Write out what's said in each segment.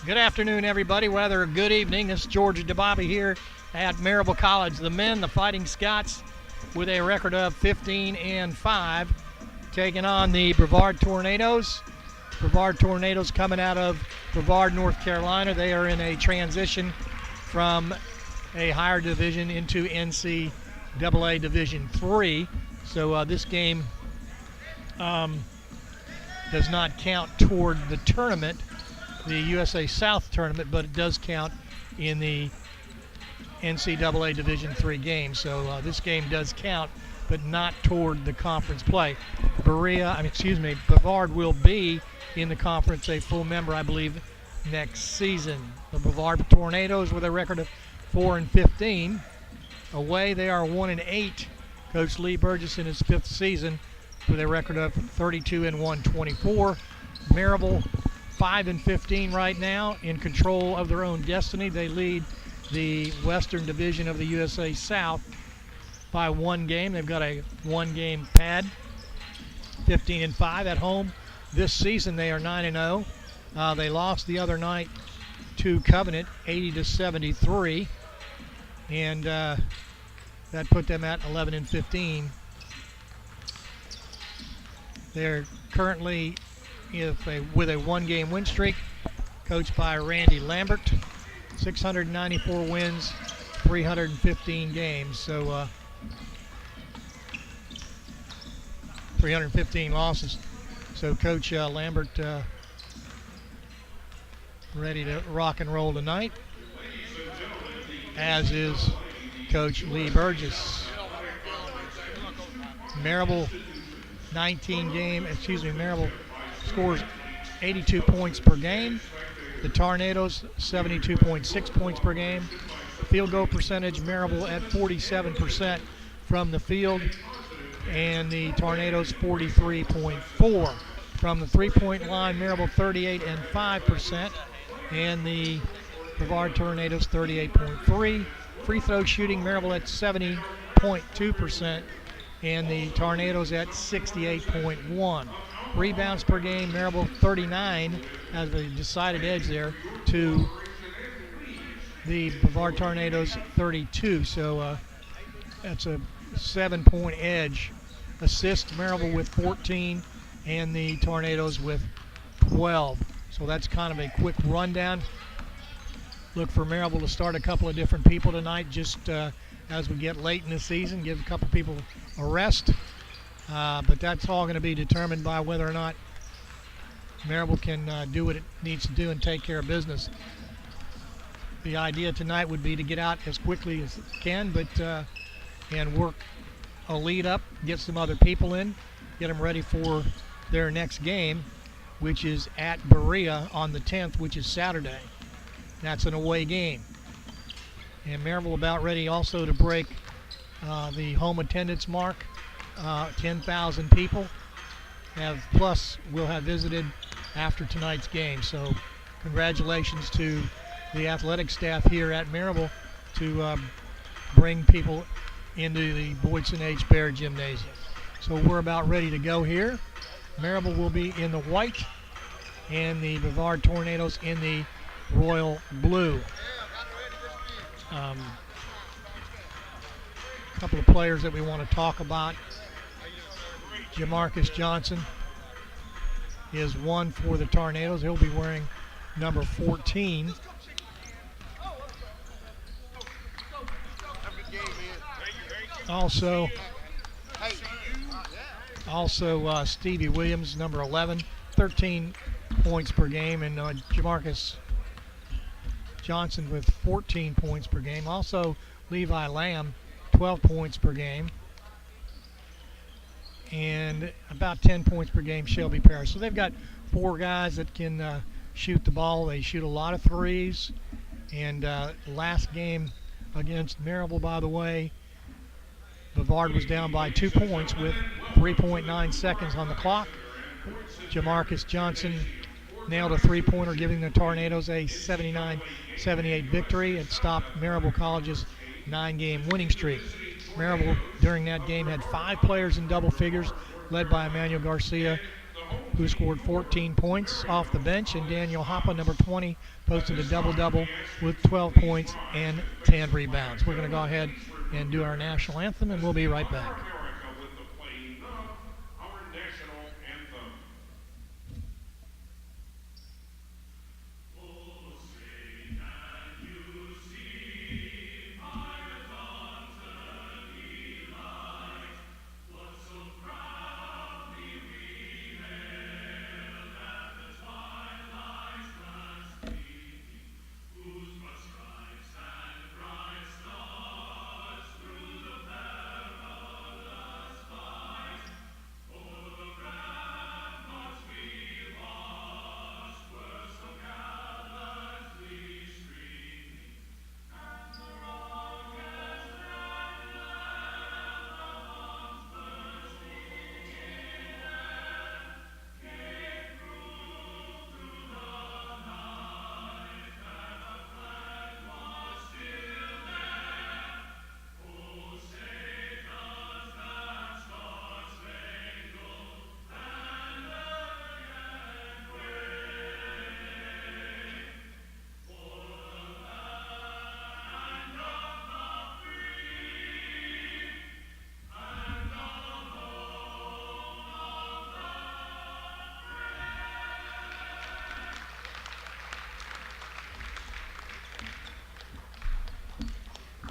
Good afternoon, everybody. Rather, good evening. This is George DeBobby here at Maryville College. The men, the Fighting Scots, with a record of 15-5, taking on the Brevard Tornadoes. Brevard Tornadoes coming out of Brevard, North Carolina. They are in a transition from a higher division into NCAA Division III. So this game does not count toward the tournament, the USA South tournament, but it does count in the NCAA Division III game. So this game does count, but not toward the conference play. Brevard will be in the conference, a full member, I believe, next season. The Brevard Tornadoes with a record of 4-15. Away, they are 1-8. Coach Lee Burgess in his fifth season with a record of 32-124. Maryville 5-15 right now, in control of their own destiny. They lead the Western Division of the USA South by one game. They've got a one-game pad, 15-5 at home. This season they are 9-0. They lost the other night to Covenant, 80-73, and that put them at 11-15. They're currently with a one-game win streak, coached by Randy Lambert. 694 wins, 315 games. So 315 losses. So Coach Lambert ready to rock and roll tonight, as is Coach Lee Burgess. Maryville Maryville scores 82 points per game. The Tornadoes 72.6 points per game. Field goal percentage, Maryville at 47% from the field, and the Tornadoes 43.4. From the three-point line, Maryville 38.5%, and the Brevard Tornadoes 38.3. Free throw shooting, Maryville at 70.2%, and the Tornadoes at 68.1. Rebounds per game, Maryville 39 has a decided edge there to the Brevard Tornadoes 32. So that's a 7-point edge. Assist, Maryville with 14 and the Tornadoes with 12. So that's kind of a quick rundown. Look for Maryville to start a couple of different people tonight, just as we get late in the season, give a couple people a rest. But that's all going to be determined by whether or not Maryville can do what it needs to do and take care of business. The idea tonight would be to get out as quickly as it can, but and work a lead up, get some other people in, get them ready for their next game, which is at Berea on the 10th, which is Saturday. That's an away game. And Maryville about ready also to break the home attendance mark. 10,000 people will have visited after tonight's game. So congratulations to the athletic staff here at Maryville to bring people into the Boydson H. Bair Gymnasium. So we're about ready to go here. Maryville will be in the white and the Brevard Tornadoes in the royal blue. A couple of players that we want to talk about. Jamarcus Johnson is one for the Tornadoes. He'll be wearing number 14. Also Stevie Williams, number 11, 13 points per game, and Jamarcus Johnson with 14 points per game. Also Levi Lamb, 12 points per game, and about 10 points per game, Shelby Parrish. So they've got four guys that can shoot the ball. They shoot a lot of threes. And last game against Maryville, by the way, Brevard was down by 2 points with 3.9 seconds on the clock. Jamarcus Johnson nailed a three-pointer, giving the Tornadoes a 79-78 victory. It stopped Maryville College's 9-game winning streak. Maryville, during that game, had 5 players in double figures, led by Emmanuel Garcia, who scored 14 points off the bench, and Daniel Hoppe, number 20, posted a double-double with 12 points and 10 rebounds. We're going to go ahead and do our national anthem, and we'll be right back.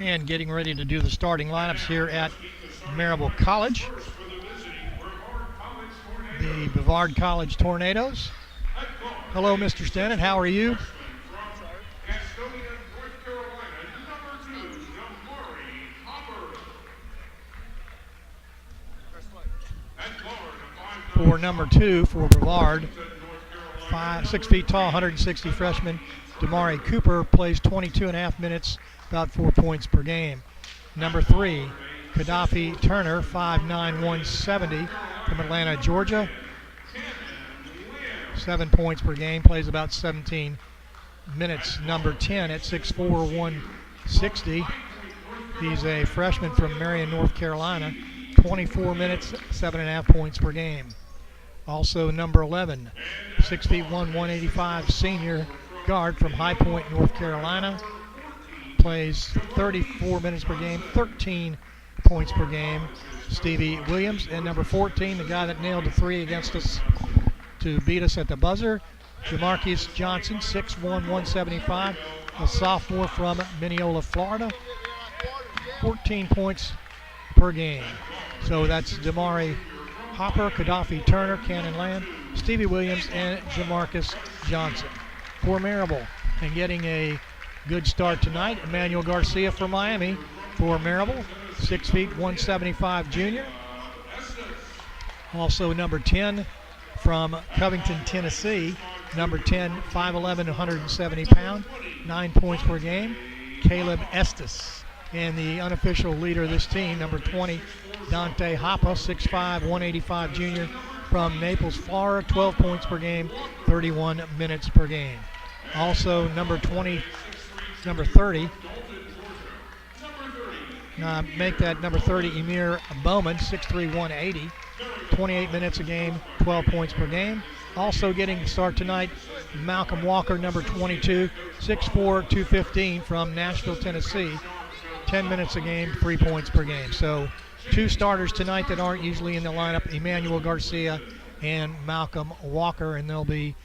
And getting ready to do the starting lineups here at Maryville College. The Brevard College Tornadoes. Hello, Mr. Stennett. How are you? For number 2 for Brevard, 6 feet tall, 160 freshman, Damari Cooper plays 22.5 minutes, about 4 points per game. Number 3, Gaddafi Turner, 5'9", 170 from Atlanta, Georgia. 7 points per game, plays about 17 minutes. Number 10 at 6'4", 160. He's a freshman from Marion, North Carolina. 24 minutes, 7.5 points per game. Also number 11, 6 feet 185 senior guard from High Point, North Carolina. Plays 34 minutes per game, 13 points per game. Stevie Williams. And number 14, the guy that nailed the 3 against us to beat us at the buzzer, Jamarcus Johnson, 6'1", 175, a sophomore from Mineola, Florida. 14 points per game. So that's Damari Hopper, Gaddafi Turner, Cannon Land, Stevie Williams, and Jamarcus Johnson for Maryville. And getting a good start tonight, Emmanuel Garcia from Miami for Maryville, 6 feet 175 junior. Also number 10 from Covington, Tennessee, number 10, 5'11", 170 pound, 9 points per game, Caleb Estes. And the unofficial leader of this team, number 20, Dante Hoppe, 6'5", 185 junior from Naples, Florida, 12 points per game, 31 minutes per game. Also number 30, make that number 30, Emir Bowman, 6'3", 180, 28 minutes a game, 12 points per game. Also getting the start tonight, Malcolm Walker, number 22, 6'4", 215 from Nashville, Tennessee, 10 minutes a game, 3 points per game. So 2 starters tonight that aren't usually in the lineup, Emmanuel Garcia and Malcolm Walker, and they'll be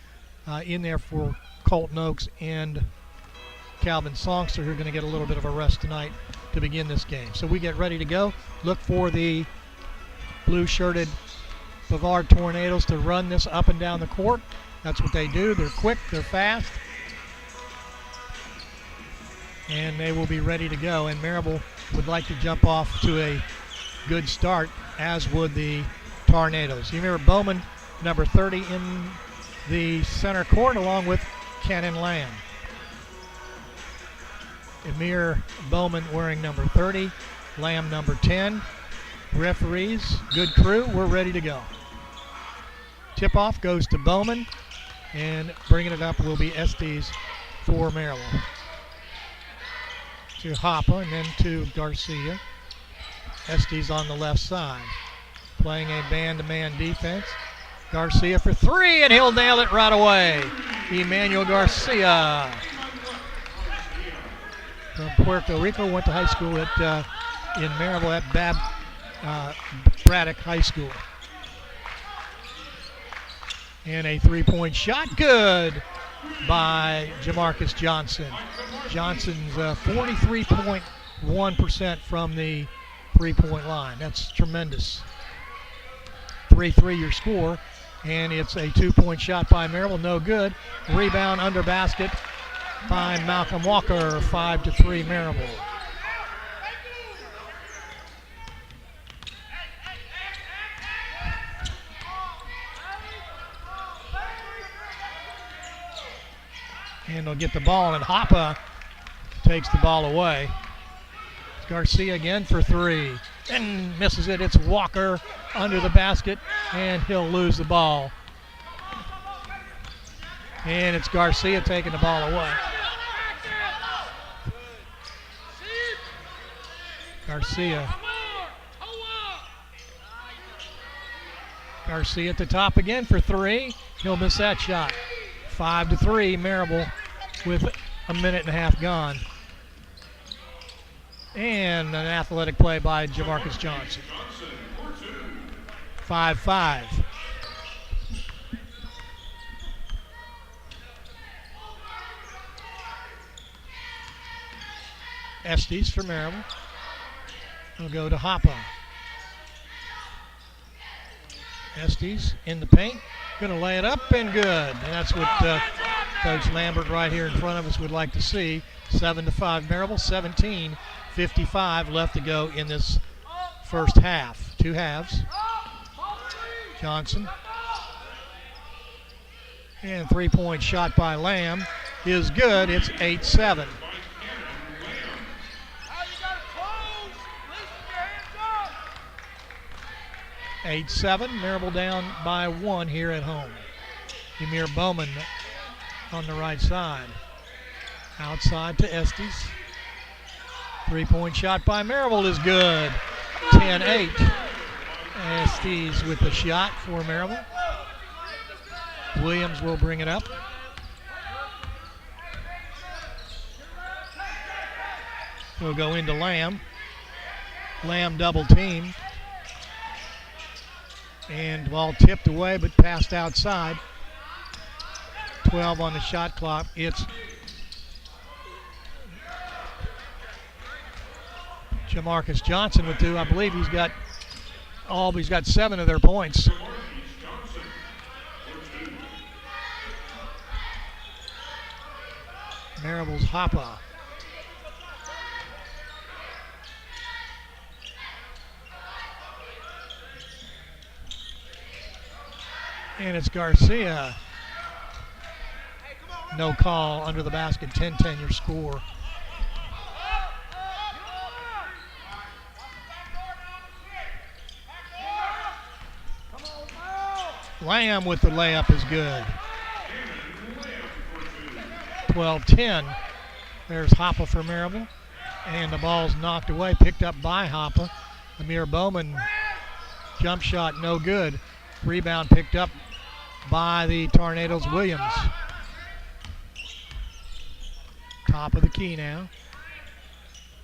in there for Colton Oaks and Calvin Songster, who are going to get a little bit of a rest tonight to begin this game. So we get ready to go. Look for the blue-shirted Brevard Tornadoes to run this up and down the court. That's what they do. They're quick, they're fast, and they will be ready to go. And Maryville would like to jump off to a good start, as would the Tornadoes. You remember Bowman, number 30, in the center court, along with Cannon Land. Emir Bowman wearing number 30, Lamb number 10. Referees, good crew, we're ready to go. Tip-off goes to Bowman, and bringing it up will be Estes for Maryville. To Hoppe, and then to Garcia. Estes on the left side, playing a man-to-man defense. Garcia for three, and he'll nail it right away. Emmanuel Garcia from Puerto Rico, went to high school in Maryville at Braddock High School. And a three-point shot, good by Jamarcus Johnson. Johnson's 43.1% from the three-point line. That's tremendous. 3-3 your score, and it's a two-point shot by Maryville, no good. Rebound under basket by Malcolm Walker, 5-3 Maryville. And they'll get the ball, and Hoppe takes the ball away. Garcia again for three, and misses it. It's Walker under the basket, and he'll lose the ball. And it's Garcia taking the ball away. Garcia at the top again for three. He'll miss that shot. 5-3 Maryville with a minute and a half gone. And an athletic play by Jamarcus Johnson. 5-5. Estes for Maryville. We'll go to Hoppe. Estes in the paint. Going to lay it up and good. And that's what Coach Lambert right here in front of us would like to see. 7-5 Maryville, 17:55 left to go in this first half. Two halves. Johnson. And three-point shot by Lamb is good. It's 8-7. Maryville down by one here at home. Emir Bowman on the right side. Outside to Estes. Three-point shot by Maryville is good. 10-8. Estes with the shot for Maryville. Williams will bring it up. We'll go into Lamb. Lamb double team. And ball tipped away but passed outside. 12 on the shot clock. It's Jamarcus Johnson with two. I believe he's got 7 of their points. Maryville's Hoppe. And it's Garcia. No call under the basket. 10-10 your score. Lamb with the layup is good. 12-10. There's Hoppe for Maryville. And the ball's knocked away, picked up by Hoppe. Emir Bowman, jump shot, no good. Rebound picked up by the Tornadoes, Williams. Top of the key now.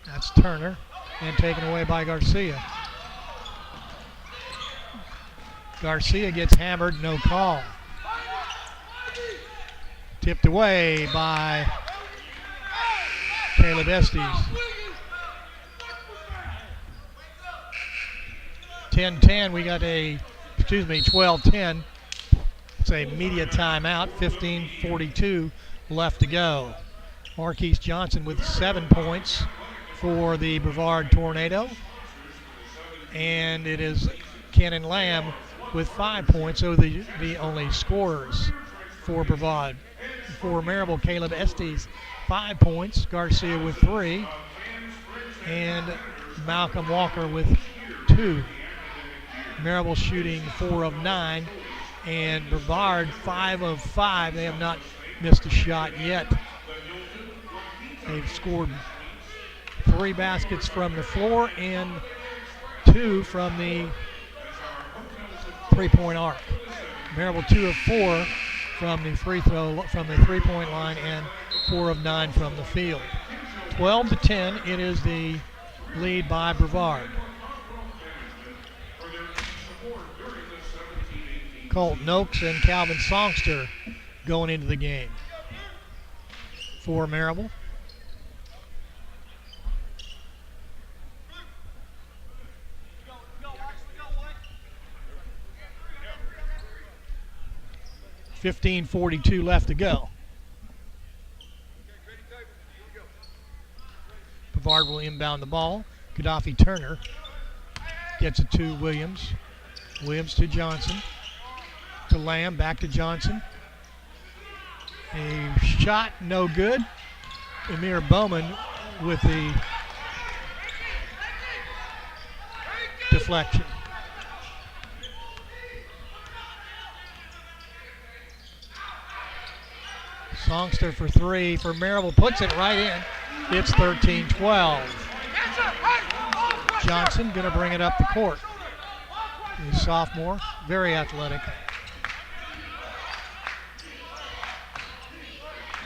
That's Turner, and taken away by Garcia. Garcia gets hammered, no call. Tipped away by Caleb Estes. 10-10, we got 12-10. It's a media timeout, 15:42 left to go. Marquise Johnson with 7 points for the Brevard Tornado. And it is Cannon Lamb with 5 points, so the only scorers for Brevard. For Maryville, Caleb Estes, 5 points. Garcia with 3. And Malcolm Walker with 2. Maryville shooting 4 of 9. And Brevard 5 of 5. They have not missed a shot yet. They've scored 3 baskets from the floor and 2 from the three-point arc. Maryville 2 of 4 from the from the three-point line, and 4 of 9 from the field. 12-10, it is the lead by Brevard. Colton Oakes and Calvin Songster going into the game for Maryville. .42 left to go. Brevard will inbound the ball. Gaddafi Turner gets it to Williams. Williams to Johnson. To Lamb, back to Johnson. A shot, no good. Amir Bowman with the deflection. Songster for three for Maryville, puts it right in. It's 13-12. Johnson going to bring it up the court. He's a sophomore, very athletic.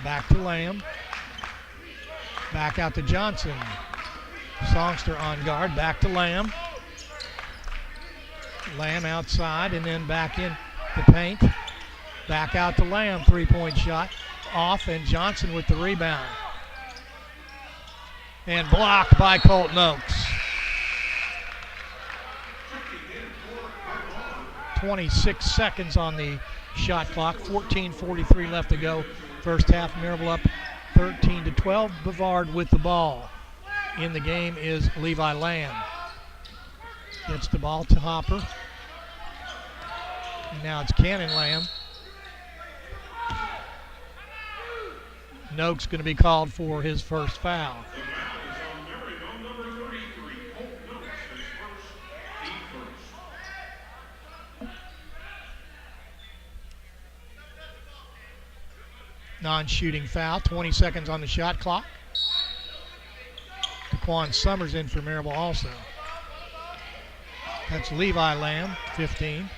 Back to Lamb. Back out to Johnson. Songster on guard, back to Lamb. Lamb outside and then back in the paint. Back out to Lamb, three-point shot. Off, and Johnson with the rebound. And blocked by Colton Oakes. 26 seconds on the shot clock. 14:43 left to go. First half, Maryville up 13-12. Brevard with the ball. In the game is Levi Lamb. Gets the ball to Hopper. And now it's Cannon Lamb. Noakes going to be called for his first foul. Non-shooting foul, 20 seconds on the shot clock. Daquan Summers in for Maryville also. That's Levi Lamb, 15.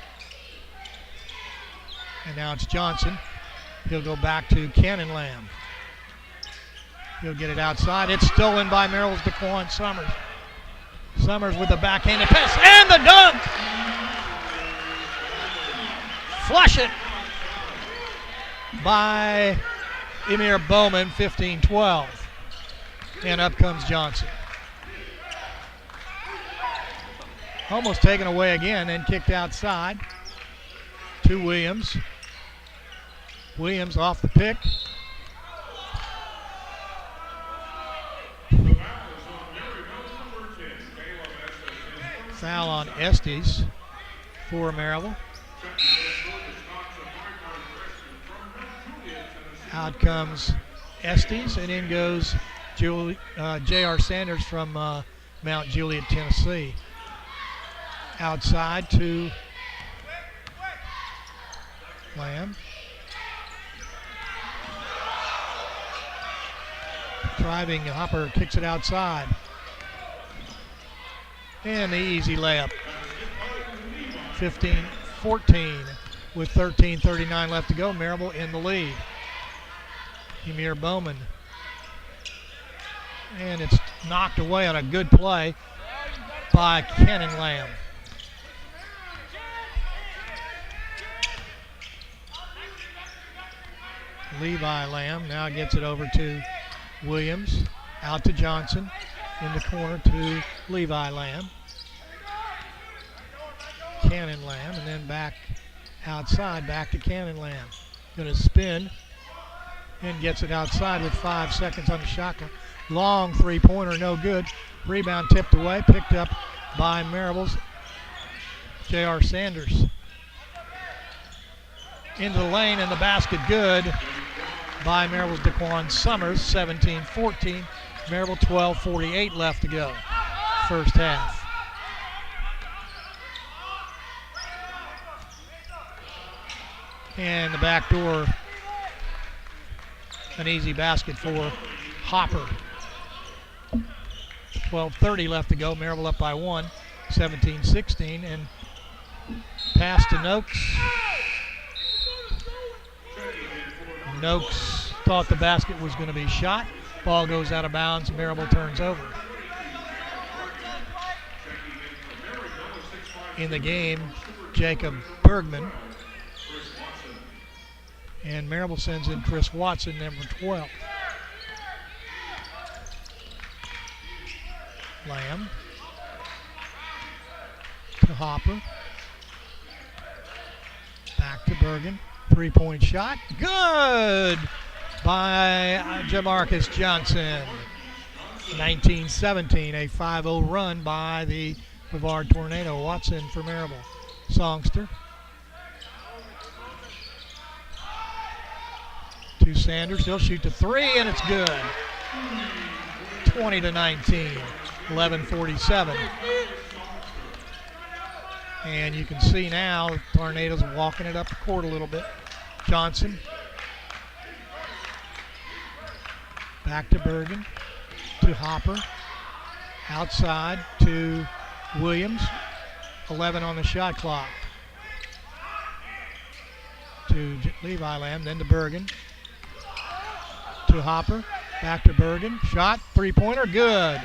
And now it's Johnson. He'll go back to Cannon Lamb. He'll get it outside. It's stolen by Maryville's Daquan Summers. Summers with the backhanded pass and the dunk! Flush it by Emir Bowman, 15-12. And up comes Johnson. Almost taken away again and kicked outside to Williams. Williams off the pick. Foul on Estes for Maryville. Out comes Estes, and in goes J.R. Sanders from Mount Juliet, Tennessee. Outside to Lamb. Driving, Hopper kicks it outside. And the easy layup. 15-14 with 13:39 left to go. Maryville in the lead. Emir Bowman. And it's knocked away on a good play by Cannon Lamb. Levi Lamb now gets it over to Williams. Out to Johnson. In the corner to Levi Lamb. Cannon Lamb, and then back outside, back to Cannon Lamb. Going to spin and gets it outside with 5 seconds on the shot clock. Long three-pointer, no good. Rebound tipped away, picked up by Maryville's J.R. Sanders. Into the lane, and the basket good by Maryville's Daquan Summers, 17-14. Maryville 12:48 left to go, first half. And the back door, an easy basket for Hopper. 12:30 left to go, Maryville up by 1, 17-16, and pass to Noakes. Noakes thought the basket was going to be shot. Ball goes out of bounds. Maryville turns over. In the game, Jacob Bergman. And Maryville sends in Chris Watson, number 12. Lamb to Hopper. Back to Bergen. Three-point shot. Good by Jamarcus Johnson. 19-17, a 5-0 run by the Brevard Tornado. Watson for Maryville. Songster to Sanders. He'll shoot the three, and it's good. 20-19, 11:47. And you can see now the Tornadoes walking it up the court a little bit. Johnson. Back to Bergen. To Hopper. Outside to Williams. 11 on the shot clock. To Levi Lamb, then to Bergen. To Hopper. Back to Bergen. Shot. Three-pointer. Good.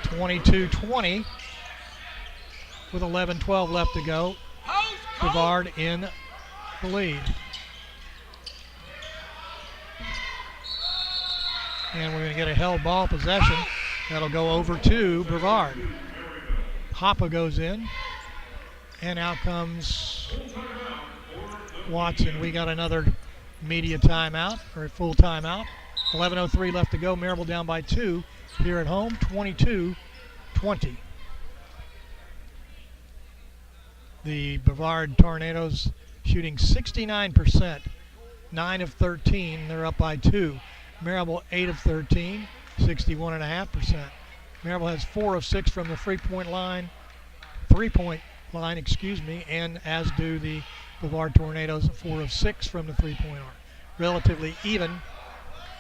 22-20 with 11-12 left to go. Brevard in the lead. And we're going to get a held ball possession. That'll go over to Brevard. Hoppa goes in. And out comes Watson. We got another media timeout, or a full timeout. 11:03 left to go. Maryville down by 2 here at home, 22-20. The Brevard Tornadoes shooting 69%, 9 of 13. They're up by 2. Maryville 8 of 13, 61.5%. Maryville has 4 of 6 from the three-point line, and as do the Brevard Tornadoes, 4 of 6 from the three-point line. Relatively even,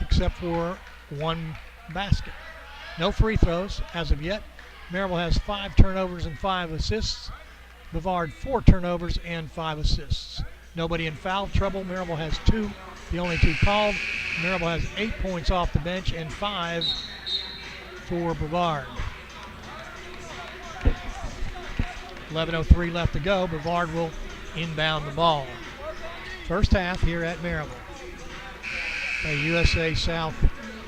except for one basket. No free throws as of yet. Maryville has 5 turnovers and 5 assists. Brevard 4 turnovers and 5 assists. Nobody in foul trouble. Maryville has 2, the only 2 called. Maryville has 8 points off the bench and 5 for Brevard. 11:03 left to go. Brevard will inbound the ball. First half here at Maryville. A USA South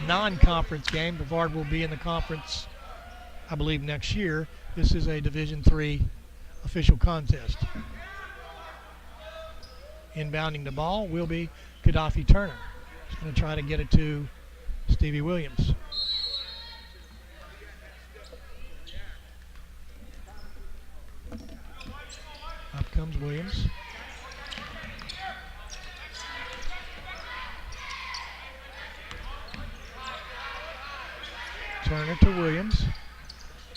non-conference game. Brevard will be in the conference, I believe, next year. This is a Division III official contest. Inbounding the ball will be Gaddafi Turner. He's going to try to get it to Stevie Williams. Up comes Williams. Turner to Williams.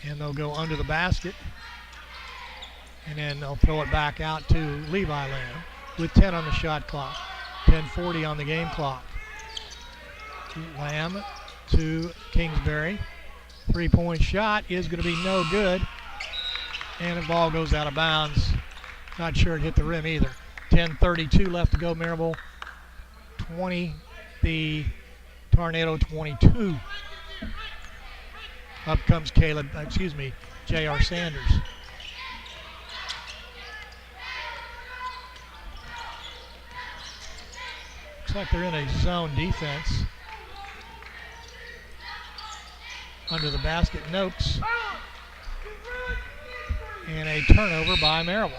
And they'll go under the basket. And then they'll throw it back out to Levi Lamb with 10 on the shot clock. 10:40 on the game clock. Lamb to Kingsbury. Three-point shot is going to be no good. And the ball goes out of bounds. Not sure it hit the rim either. 10:32 left to go. Maryville 20, the Tornado 22. Up comes J.R. Sanders. Looks like they're in a zone defense. Under the basket, Noakes. And a turnover by Maryville.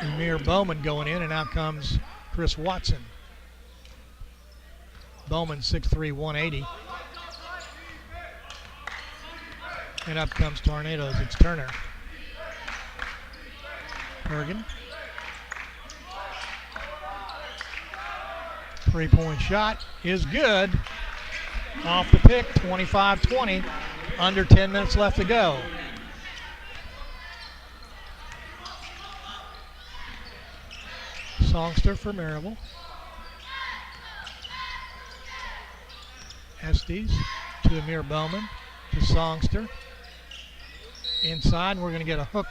Amir Bowman going in, and out comes Chris Watson. Bowman 6'3", 180. And up comes Tornadoes. It's Turner. Bergen. Three-point shot is good. Off the pick, 25-20. Under 10 minutes left to go. Songster for Maryville. Estes to Amir Bowman to Songster. Inside, and we're going to get a hook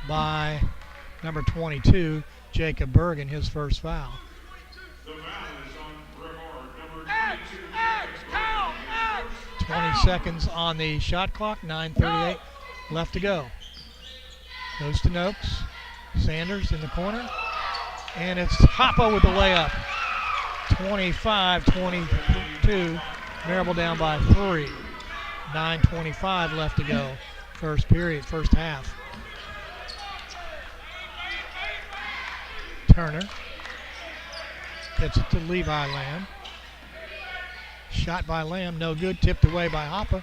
by number 22, Jacob Bergen, his first foul. The foul is on Brevard, number 22, Jacob Bergen. 20 seconds on the shot clock, 9:38 left to go. Goes to Noakes. Sanders in the corner. And it's Hoppe with the layup. 25-22. Maryville down by 3. 9:25 left to go. First period, first half. Turner gets it to Levi Lamb. Shot by Lamb, no good. Tipped away by Hoppe.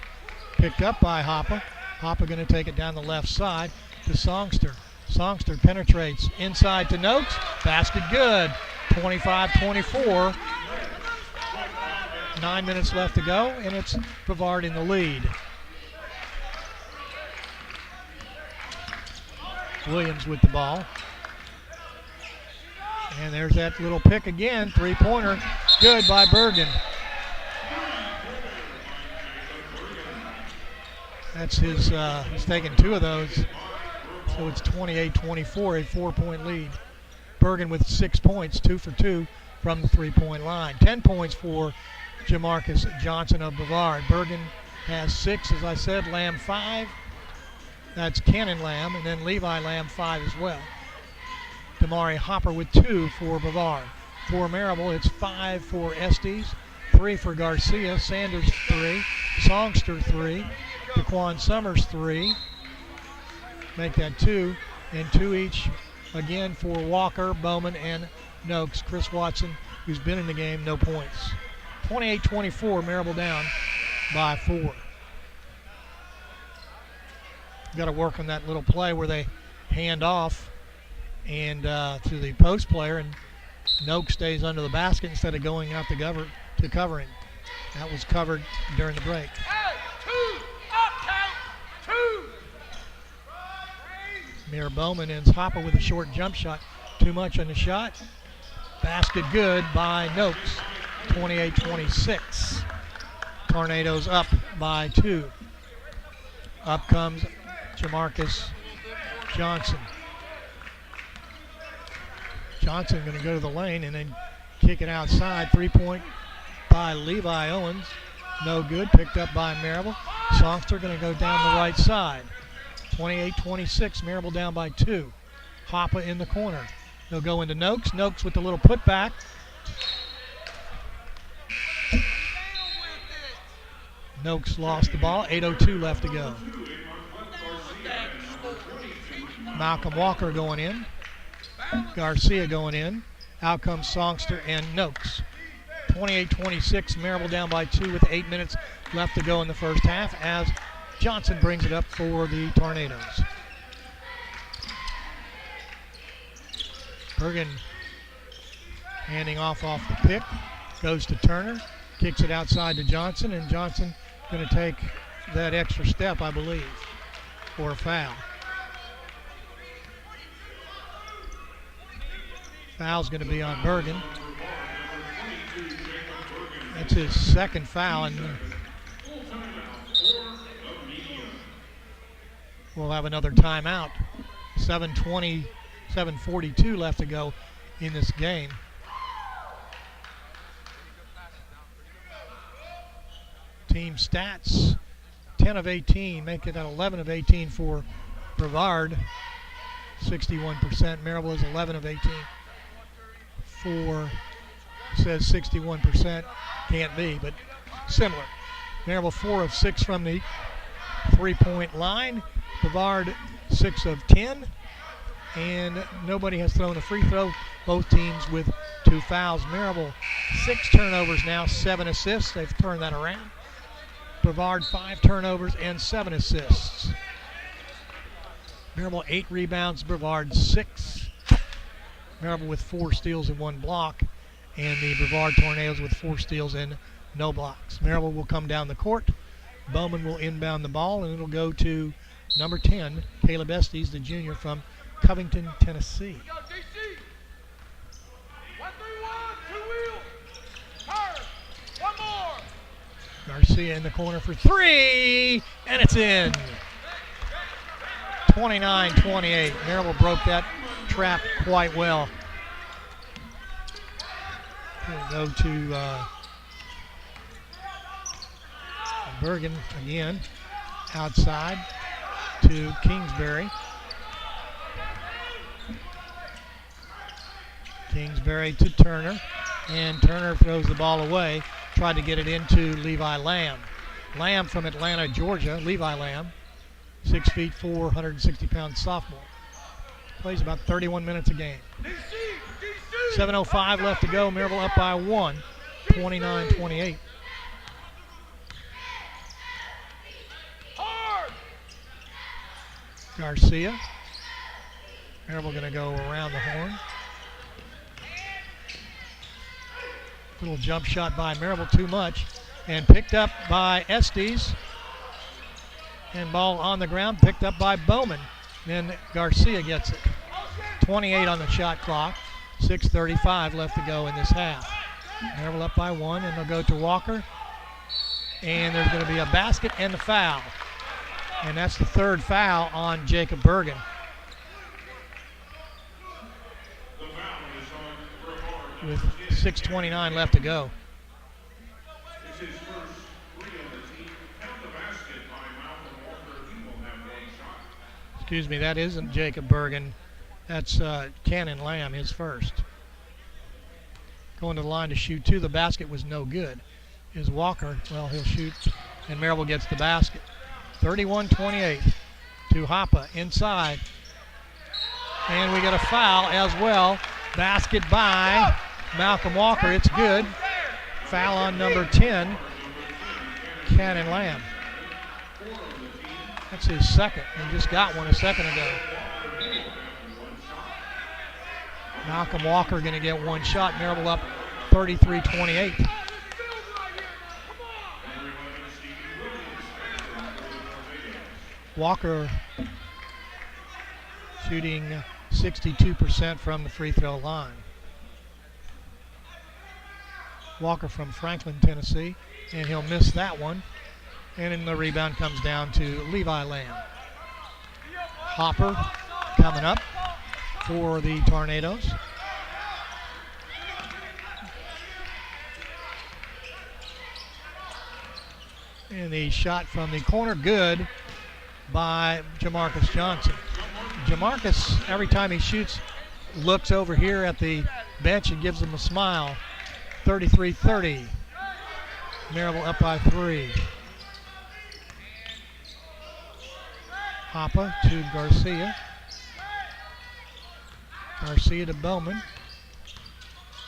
Picked up by Hoppe. Hoppe going to take it down the left side to Songster. Songster penetrates inside to Noakes. Basket good. 25-24. 9 minutes left to go, and it's Brevard in the lead. Williams with the ball. And there's that little pick again. Three-pointer. Good by Bergen. That's his, he's taken 2 of those. So it's 28-24, a 4-point lead. Bergen with 6 points, 2 for 2 from the three-point line. 10 points for Jamarcus Johnson of Brevard. Bergen has 6, as I said. Lamb 5. That's Cannon Lamb, and then Levi Lamb 5 as well. Damari Hopper with 2 for Brevard. For Maryville, it's 5 for Estes, 3 for Garcia, Sanders 3, Songster 3, DeQuan Summers 3. Make that 2, and 2 each again for Walker, Bowman, and Noakes. Chris Watson, who's been in the game, no points. 28-24, Maryville down by 4. Got to work on that little play where they hand off and to the post player, and Noakes stays under the basket instead of going out to cover him. That was covered during the break. Mir Bowman ends Hoppe with a short jump shot. Too much on the shot. Basket good by Noakes. 28-26. Tornadoes up by 2. Up comes Jamarcus Johnson. Johnson going to go to the lane and then kick it outside. 3-point by Levi Owens. No good. Picked up by Maryville. Songster going to go down the right side. 28-26. Maryville down by 2. Hoppe in the corner. They'll go into Noakes. Noakes with the little putback. Noakes lost the ball. 8:02 left to go. Malcolm Walker going in. Garcia going in. Out comes Songster and Noakes. 28-26. Maryville down by 2 with 8 minutes left to go in the first half as Johnson brings it up for the Tornadoes. Bergen handing off the pick. Goes to Turner. Kicks it outside to Johnson, and Johnson going to take that extra step, I believe, for a foul. Foul's going to be on Bergen. That's his second foul, and we'll have another timeout. 7:42 left to go in this game. Team stats, 10 of 18, make it an 11 of 18 for Brevard, 61%. Maryville is 11 of 18 for, says 61%, can't be, but similar. Maryville 4 of 6 from the three-point line. Brevard 6 of 10, and nobody has thrown a free throw. Both teams with 2 fouls. Maryville 6 turnovers now, 7 assists. They've turned that around. Brevard 5 turnovers and 7 assists. Maryville 8 rebounds, Brevard 6. Maryville with 4 steals and 1 block, and the Brevard Tornadoes with 4 steals and no blocks. Maryville will come down the court. Bowman will inbound the ball, and it'll go to number 10, Caleb Estes, the junior from Covington, Tennessee. Garcia in the corner for 3, and it's in. 29-28. Maryville broke that trap quite well. We'll go to Bergen again, outside to Kingsbury. Kingsbury to Turner, and Turner throws the ball away. Tried to get it into Levi Lamb. Lamb from Atlanta, Georgia. Levi Lamb, 6'4", 160-pound sophomore. Plays about 31 minutes a game. 7:05 left to go. Maryville up by 1, 29-28. Garcia. Maryville going to go around the horn. Little jump shot by Maryville, too much. And picked up by Estes. And ball on the ground, picked up by Bowman. Then Garcia gets it. 28 on the shot clock. 6:35 left to go in this half. Maryville up by 1, and they'll go to Walker. And there's going to be a basket and a foul. And that's the third foul on Jacob Bergen. With 6:29 left to go. Excuse me, that isn't Jacob Bergen. That's Cannon Lamb, his first. Going to the line to shoot 2. The basket was no good. Is Walker, well, he'll shoot, and Maryville gets the basket. 31-28 to Hoppe inside. And we get a foul as well. Basket by Malcolm Walker. It's good. Foul on number 10, Cannon Lamb. That's his second. He just got one a second ago. Malcolm Walker going to get one shot. Maryville up 33-28. Walker shooting 62% from the free throw line. Walker from Franklin, Tennessee, and he'll miss that one. And then the rebound comes down to Levi Lamb. Hopper coming up for the Tornadoes. And the shot from the corner, good by Jamarcus Johnson. Jamarcus, every time he shoots, looks over here at the bench and gives them a smile. 33-30. Maryville up by 3. Hoppe to Garcia. Garcia to Bowman.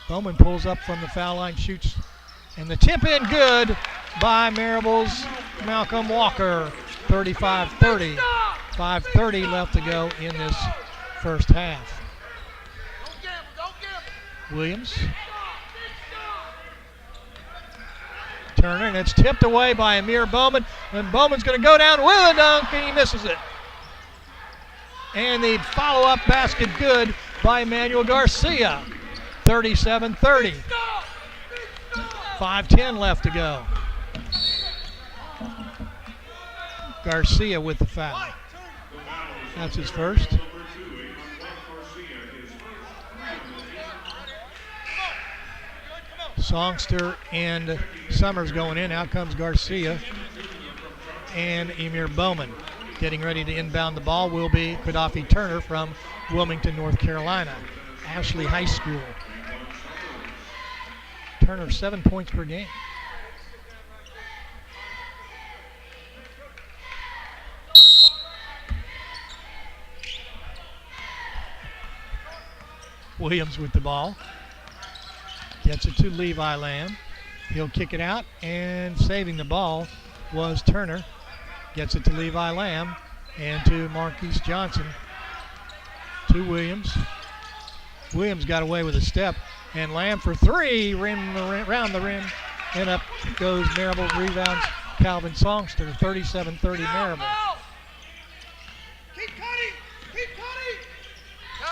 Bowman pulls up from the foul line, shoots, and the tip in good by Maryville's Malcolm Walker. 35-30. 5:30 left to go in this first half. Williams. Turner, and it's tipped away by Amir Bowman. And Bowman's going to go down with a dunk, and he misses it. And the follow-up basket good by Emmanuel Garcia. 37-30. 5:10 left to go. Garcia with the foul. That's his first. Songster and Summers going in. Out comes Garcia and Emir Bowman. Getting ready to inbound the ball will be Gaddafi Turner from Wilmington, North Carolina. Ashley High School. Turner 7 points per game. Williams with the ball. Gets it to Levi Lamb. He'll kick it out, and saving the ball was Turner. Gets it to Levi Lamb and to Marquise Johnson. To Williams. Williams got away with a step, and Lamb for 3, round the rim, and up goes Maryville. Rebounds Calvin Songster. 37-30 Maryville. Keep cutting! Keep cutting! Go!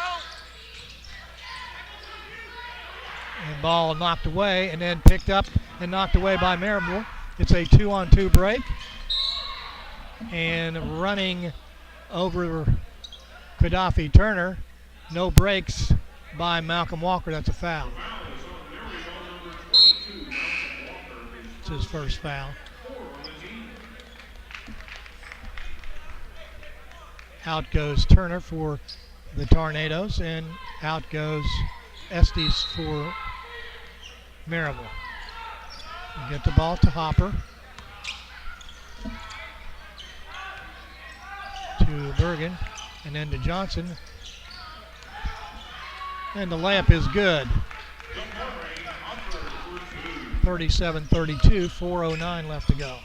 And ball knocked away and then picked up and knocked away by Maryville. It's a 2-on-2 break. And running over Gaddafi Turner. No breaks by Malcolm Walker. That's a foul. It's his first foul. Out goes Turner for the Tornadoes, and out goes Estes for Maryville. We get the ball to Hopper. To Bergen, and then to Johnson. And the layup is good. 37-32, 4:09 left to go.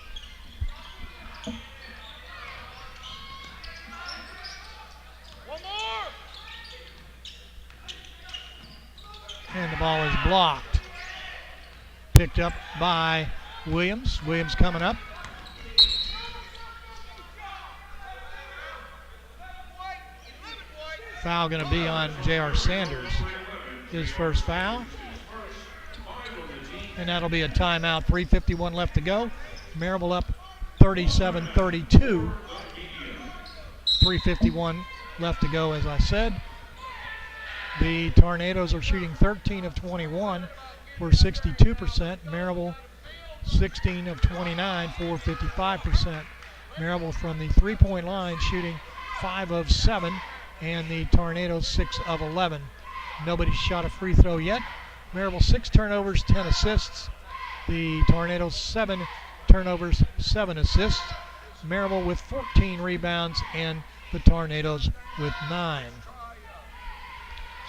And the ball is blocked. Picked up by Williams. Williams coming up. Foul going to be on J.R. Sanders. His first foul. And that'll be a timeout. 3:51 left to go. Maryville up 37-32. 3:51 left to go, as I said. The Tornadoes are shooting 13 of 21 for 62%. Maryville 16 of 29 for 55%. Maryville from the three-point line shooting 5 of 7. And the Tornadoes 6 of 11. Nobody's shot a free throw yet. Maryville 6 turnovers, 10 assists. The Tornadoes 7 turnovers, 7 assists. Maryville with 14 rebounds and the Tornadoes with 9.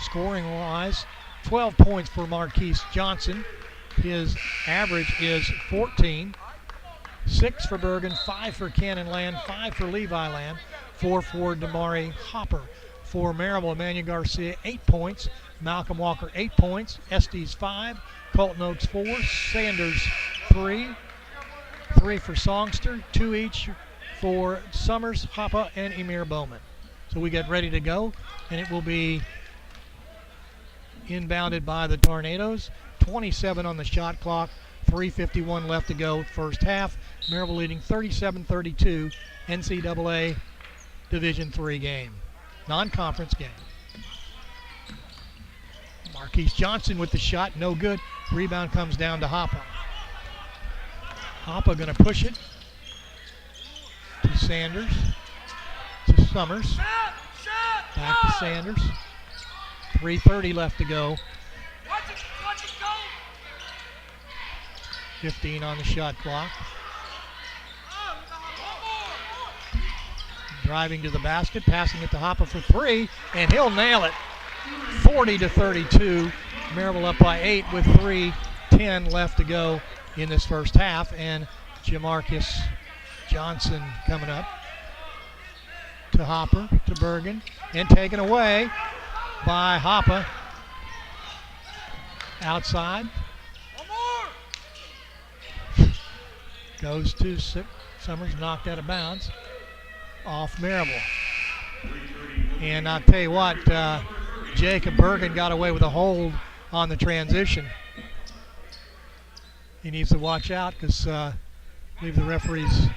Scoring-wise, 12 points for Marquise Johnson. His average is 14. 6 for Bergen, 5 for Cannon Land, 5 for Levi Land, 4 for Damari Hopper. For Maryville, Emmanuel Garcia, 8 points. Malcolm Walker, 8 points. Estes, 5. Colton Oaks, 4. Sanders, 3. 3 for Songster, 2 each for Summers, Hoppa, and Emir Bowman. So we get ready to go, and it will be inbounded by the Tornadoes. 27 on the shot clock. 3:51 left to go first half. Maryville leading 37-32, NCAA Division III game. Non-conference game. Marquise Johnson with the shot, no good. Rebound comes down to Hoppa. Hoppa going to push it to Sanders, to Summers, back to Sanders. 3:30 left to go. 15 on the shot clock. Driving to the basket, passing it to Hoppa for 3, and he'll nail it. 40-32. Maryville up by 8 with 3:10 left to go in this first half, and Jamarcus Johnson coming up to Hopper, to Bergen, and taken away by Hoppa. Outside. Goes to Summers, knocked out of bounds. Off Maryville. And I'll tell you what, Jacob Bergen got away with a hold on the transition. He needs to watch out because I believe the referee's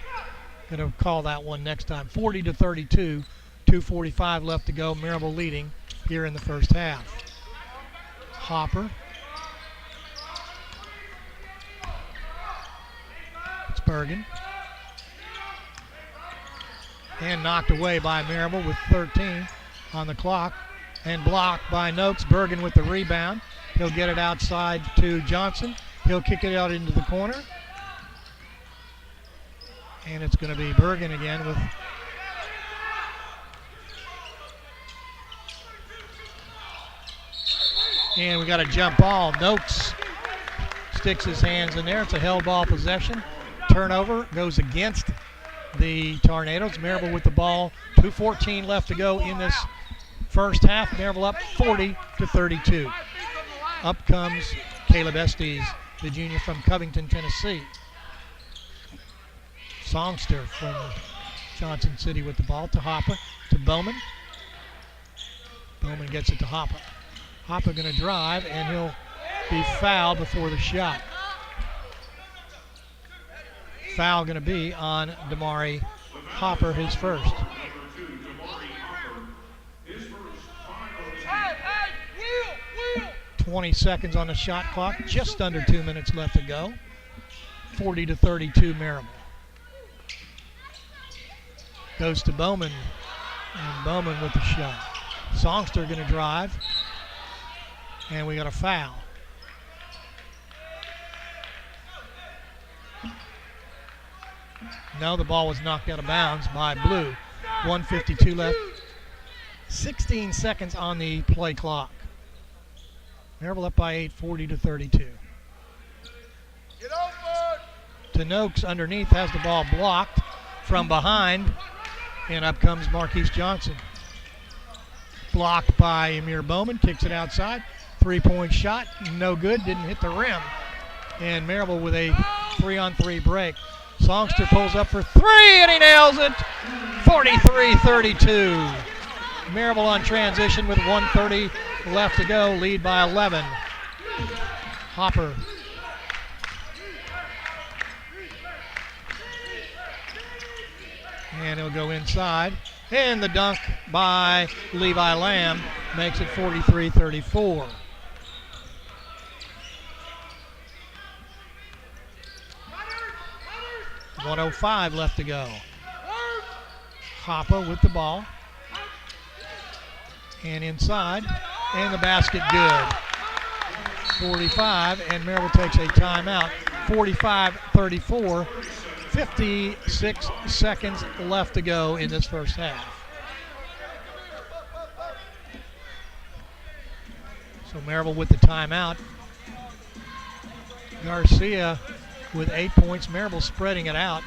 going to call that one next time. 40-32, 2:45 left to go. Maryville leading here in the first half. Hopper. It's Bergen. And knocked away by Maryville with 13 on the clock. And blocked by Noakes. Bergen with the rebound. He'll get it outside to Johnson. He'll kick it out into the corner. And it's going to be Bergen again with and we got a jump ball. Noakes sticks his hands in there. It's a held ball possession. Turnover goes against the Tornadoes. Maryville with the ball. 2:14 left to go in this first half. Maryville up 40-32. Up comes Caleb Estes, the junior from Covington, Tennessee. Songster from Johnson City with the ball to Hoppa, to Bowman. Bowman gets it to Hoppa. Hoppa going to drive, and he'll be fouled before the shot. Foul going to be on Damari Hopper, his first. 20 seconds on the shot clock, just under 2 minutes left to go. 40-32 Maryville. Goes to Bowman, and Bowman with the shot. Songster going to drive, and we got a foul. No, the ball was knocked out of bounds by Blue. 1:52 left. 16 seconds on the play clock. Maryville up by 8, 40-32. Tanoaks underneath has the ball blocked from behind, and up comes Marquise Johnson. Blocked by Amir Bowman, kicks it outside. 3-point shot, no good, didn't hit the rim. And Maryville with a 3-on-3 break. Songster pulls up for 3, and he nails it. 43-32. Maryville on transition with 1:30 left to go, lead by 11. Hopper. And he'll go inside. And the dunk by Levi Lamb makes it 43-34. .105 left to go. Hopper with the ball. And inside. And the basket good. 45, and Maryville takes a timeout. 45-34. 56 seconds left to go in this first half. So Maryville with the timeout. Garcia with 8 points. Maryville spreading it out.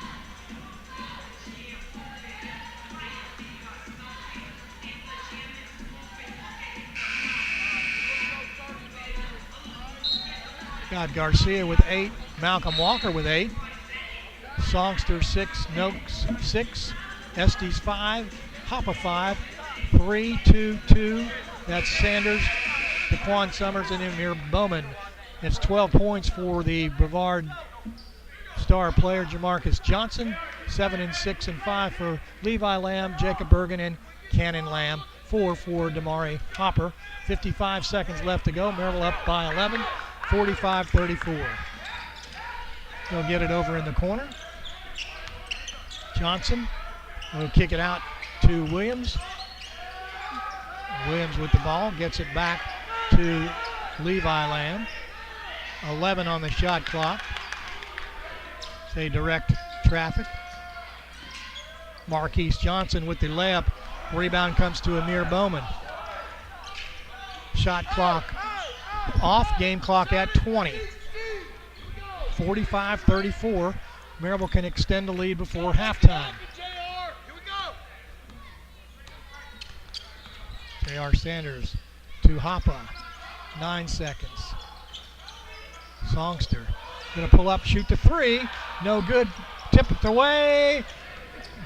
Got Garcia with 8. Malcolm Walker with 8. Songster 6, Noakes 6, Estes 5, Hoppa 5, 3, 2, 2. That's Sanders, Daquan Summers, and Amir Bowman. It's 12 points for the Brevard star player Jamarcus Johnson. 7 and 6 and 5 for Levi Lamb, Jacob Bergen, and Cannon Lamb. 4 for Damari Hopper. 55 seconds left to go. Maryville up by 11, 45-34. He'll get it over in the corner. Johnson will kick it out to Williams. Williams with the ball, gets it back to Levi Lamb. 11 on the shot clock. Say direct traffic. Marquise Johnson with the layup. Rebound comes to Amir Bowman. Shot clock off, game clock at 20. 45-34. Maryville can extend the lead before halftime. J.R. Sanders to Hoppa. 9 seconds. Songster going to pull up, shoot the 3. No good. Tip it away.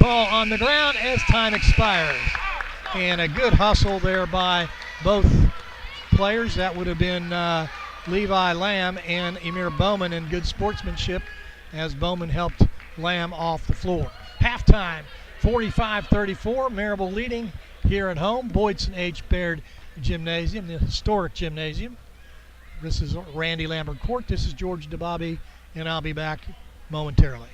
Ball on the ground as time expires. And a good hustle there by both players. That would have been Levi Lamb and Amir Bowman, and good sportsmanship as Bowman helped Lamb off the floor. Halftime, 45-34. Maryville leading here at home. Boydson H. Baird Gymnasium, the historic gymnasium. This is Randy Lambert Court. This is George DeBobby, and I'll be back momentarily.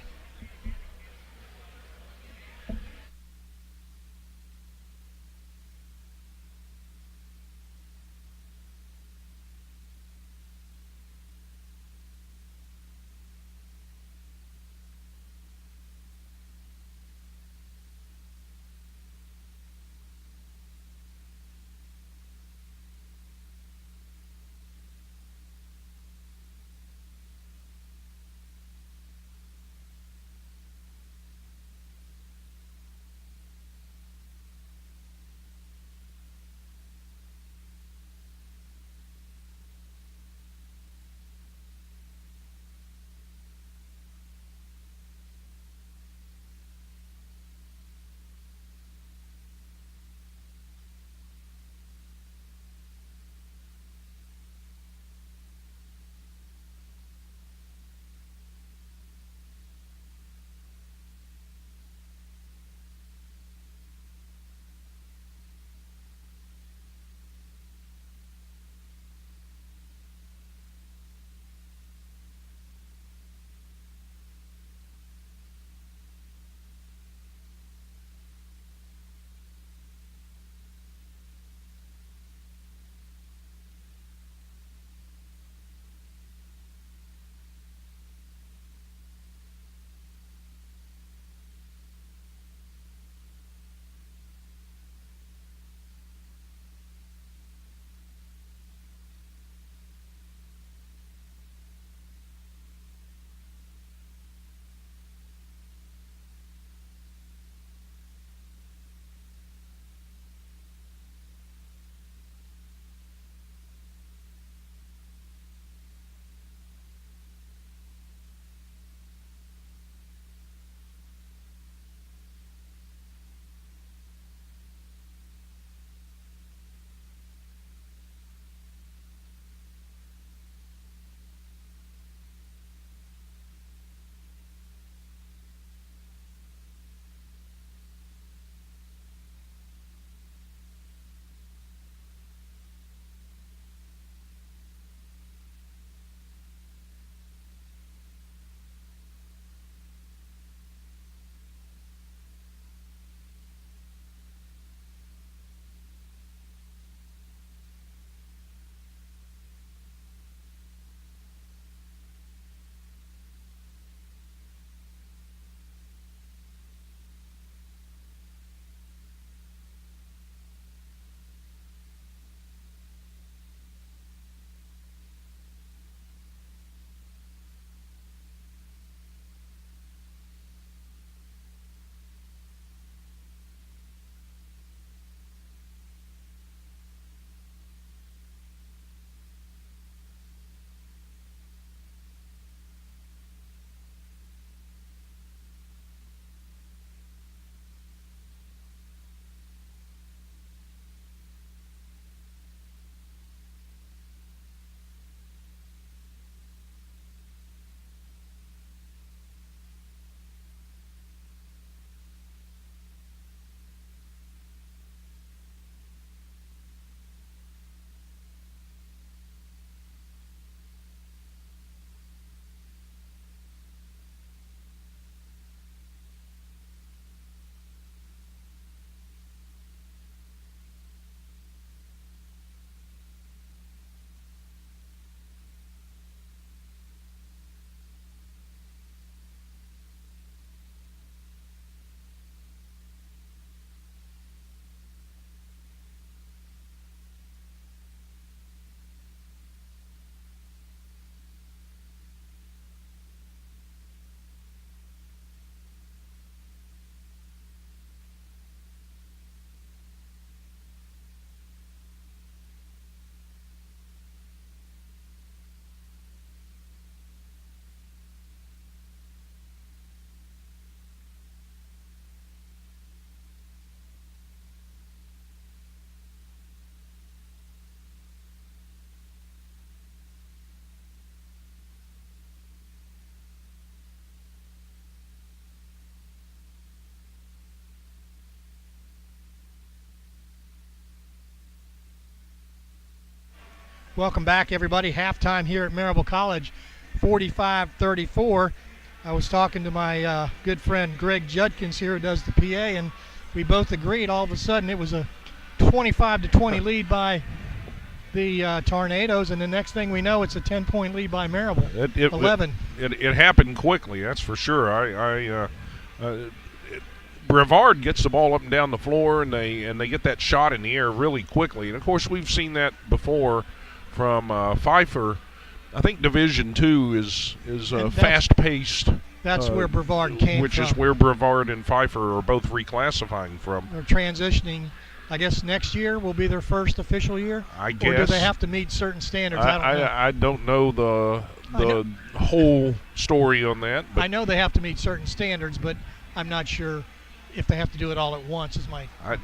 Welcome back, everybody. Halftime here at Maryville College, 45-34. I was talking to my good friend Greg Judkins here, who does the PA, and we both agreed all of a sudden it was a 25-20 lead by the Tornadoes, and the next thing we know, it's a 10-point lead by Maryville. 11. It happened quickly, that's for sure. Brevard gets the ball up and down the floor, and they get that shot in the air really quickly. And of course, we've seen that before from Pfeiffer. I think Division II is fast-paced. That's where Brevard came which from. Is where Brevard and Pfeiffer are both reclassifying from. They're transitioning. I guess next year will be their first official year. I guess. Or do they have to meet certain standards? I don't know the whole story on that. But I know they have to meet certain standards, but I'm not sure if they have to do it all at once. I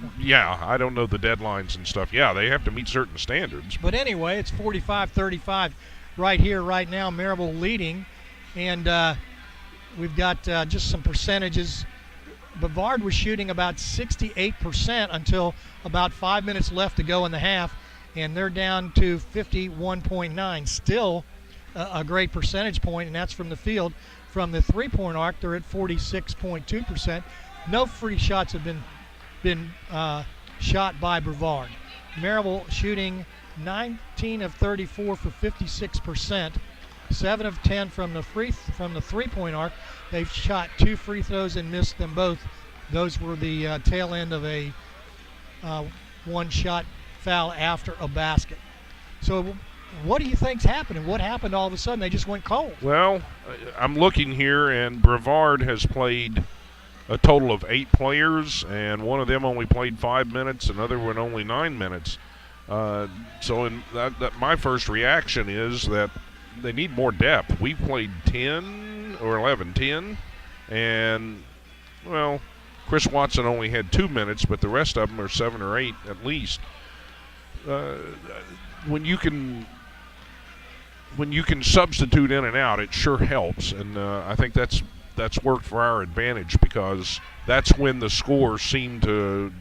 don't know the deadlines and stuff. Yeah, they have to meet certain standards. But anyway, it's 45-35 right here, right now. Maryville leading, and we've got just some percentages. Brevard was shooting about 68% until about 5 minutes left to go in the half, and they're down to 51.9. Still a great percentage point, and that's from the field. From the three-point arc, they're at 46.2%. No free shots have been shot by Brevard. Maryville shooting 19 of 34 for 56%. 7 of 10 from the three-point arc. They've shot 2 free throws and missed them both. Those were the tail end of a one-shot foul after a basket. So what do you think's happening? What happened all of a sudden? They just went cold. Well, I'm looking here, and Brevard has played a total of 8 players, and one of them only played 5 minutes, another one only 9 minutes. So my first reaction is that they need more depth. We played 10, and, well, Chris Watson only had 2 minutes, but the rest of them are 7 or 8 at least. When you can substitute in and out, it sure helps, and I think that's worked for our advantage, because that's when the scores seem to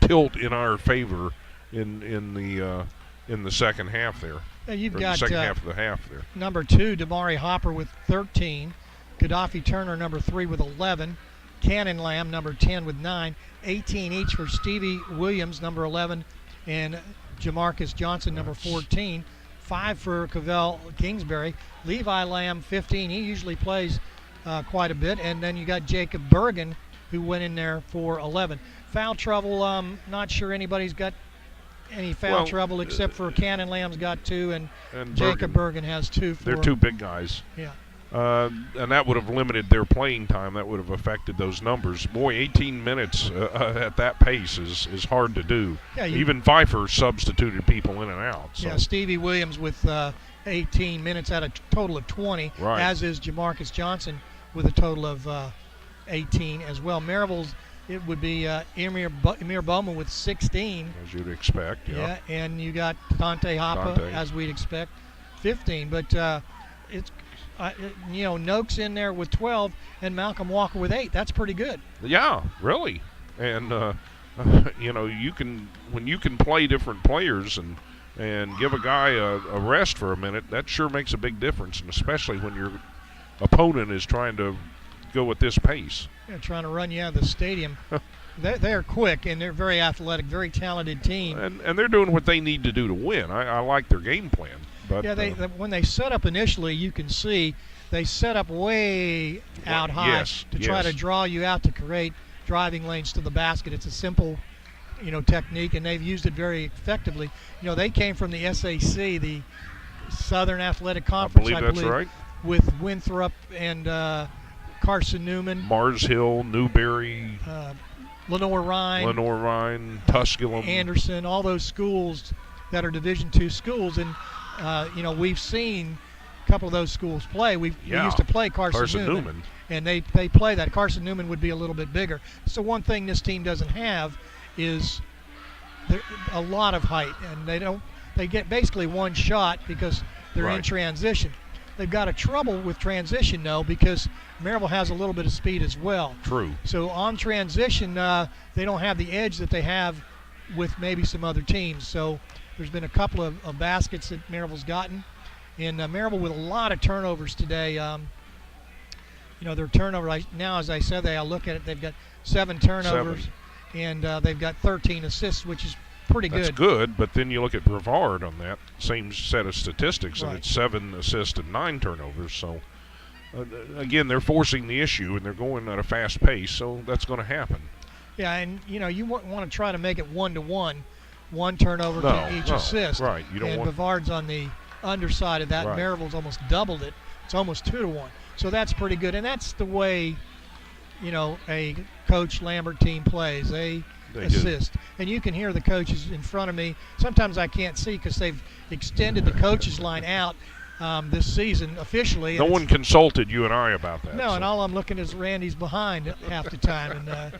tilt in our favor in the second half there. You've or got the second half of the half there. Number 2, Damari Hopper with 13. Gaddafi Turner, number 3, with 11. Cannon Lamb, number 10, with 9. 18 each for Stevie Williams, number 11, and Jamarcus Johnson, number 14. 5 for Cavell Kingsbury. Levi Lamb, 15. He usually plays quite a bit. And then you got Jacob Bergen, who went in there for 11. Foul trouble, not sure anybody's got any foul trouble except for Cannon Lamb's got 2, and Jacob Bergen has 2. They're 2 big guys. Yeah. And that would have limited their playing time. That would have affected those numbers. Boy, 18 minutes at that pace is hard to do. Yeah, even Pfeiffer substituted people in and out. So. Yeah, Stevie Williams with 18 minutes at a total of 20, right, as is Jamarcus Johnson with a total of 18 as well. Maryville's, it would be Emir Bowman with 16. As you'd expect, yeah. And you got Dante Hoppa, as we'd expect, 15. But it's... Noak's in there with 12 and Malcolm Walker with 8. That's pretty good. Yeah, really. And when you can play different players and give a guy a rest for a minute, that sure makes a big difference, and especially when your opponent is trying to go at this pace. Yeah, trying to run you out of the stadium. They're quick, and they're very athletic, very talented team. And they're doing what they need to do to win. I like their game plan. But, yeah, when they set up initially, you can see they set up way out high to try to draw you out to create driving lanes to the basket. It's a simple, technique, and they've used it very effectively. They came from the SAC, the Southern Athletic Conference, I believe, right, with Winthrop and Carson Newman, Mars Hill, Newberry, Lenore-Rhine, Tusculum, Anderson, all those schools that are Division II schools, and we've seen a couple of those schools play. We used to play Carson Newman, and they play that. Carson Newman would be a little bit bigger. So one thing this team doesn't have is a lot of height, and they get basically one shot because they're in transition. They've got a trouble with transition, though, because Maryville has a little bit of speed as well. True. So on transition, they don't have the edge that they have with maybe some other teams. So there's been a couple of baskets that Maryville's gotten. And Maryville with a lot of turnovers today. Their turnover right now, as I said, I look at it, they've got 7 turnovers, and they've got 13 assists, which is pretty good. That's good, but then you look at Brevard on that same set of statistics, and Right. it's 7 assists and 9 turnovers. So, again, they're forcing the issue, and they're going at a fast pace, so that's going to happen. Yeah, and you want to try to make it 1-to-1, 1 turnover to each assist. Right. You don't and want Brevard's on the underside of that. Right. Maryville's almost doubled it. It's almost 2-to-1. So that's pretty good, and that's the way, a Coach Lambert team plays. They assist. And you can hear the coaches in front of me. Sometimes I can't see because they've extended the coaches line out this season officially. No one consulted you and I about that. No, so. and all I'm looking is Randy's behind half the time. And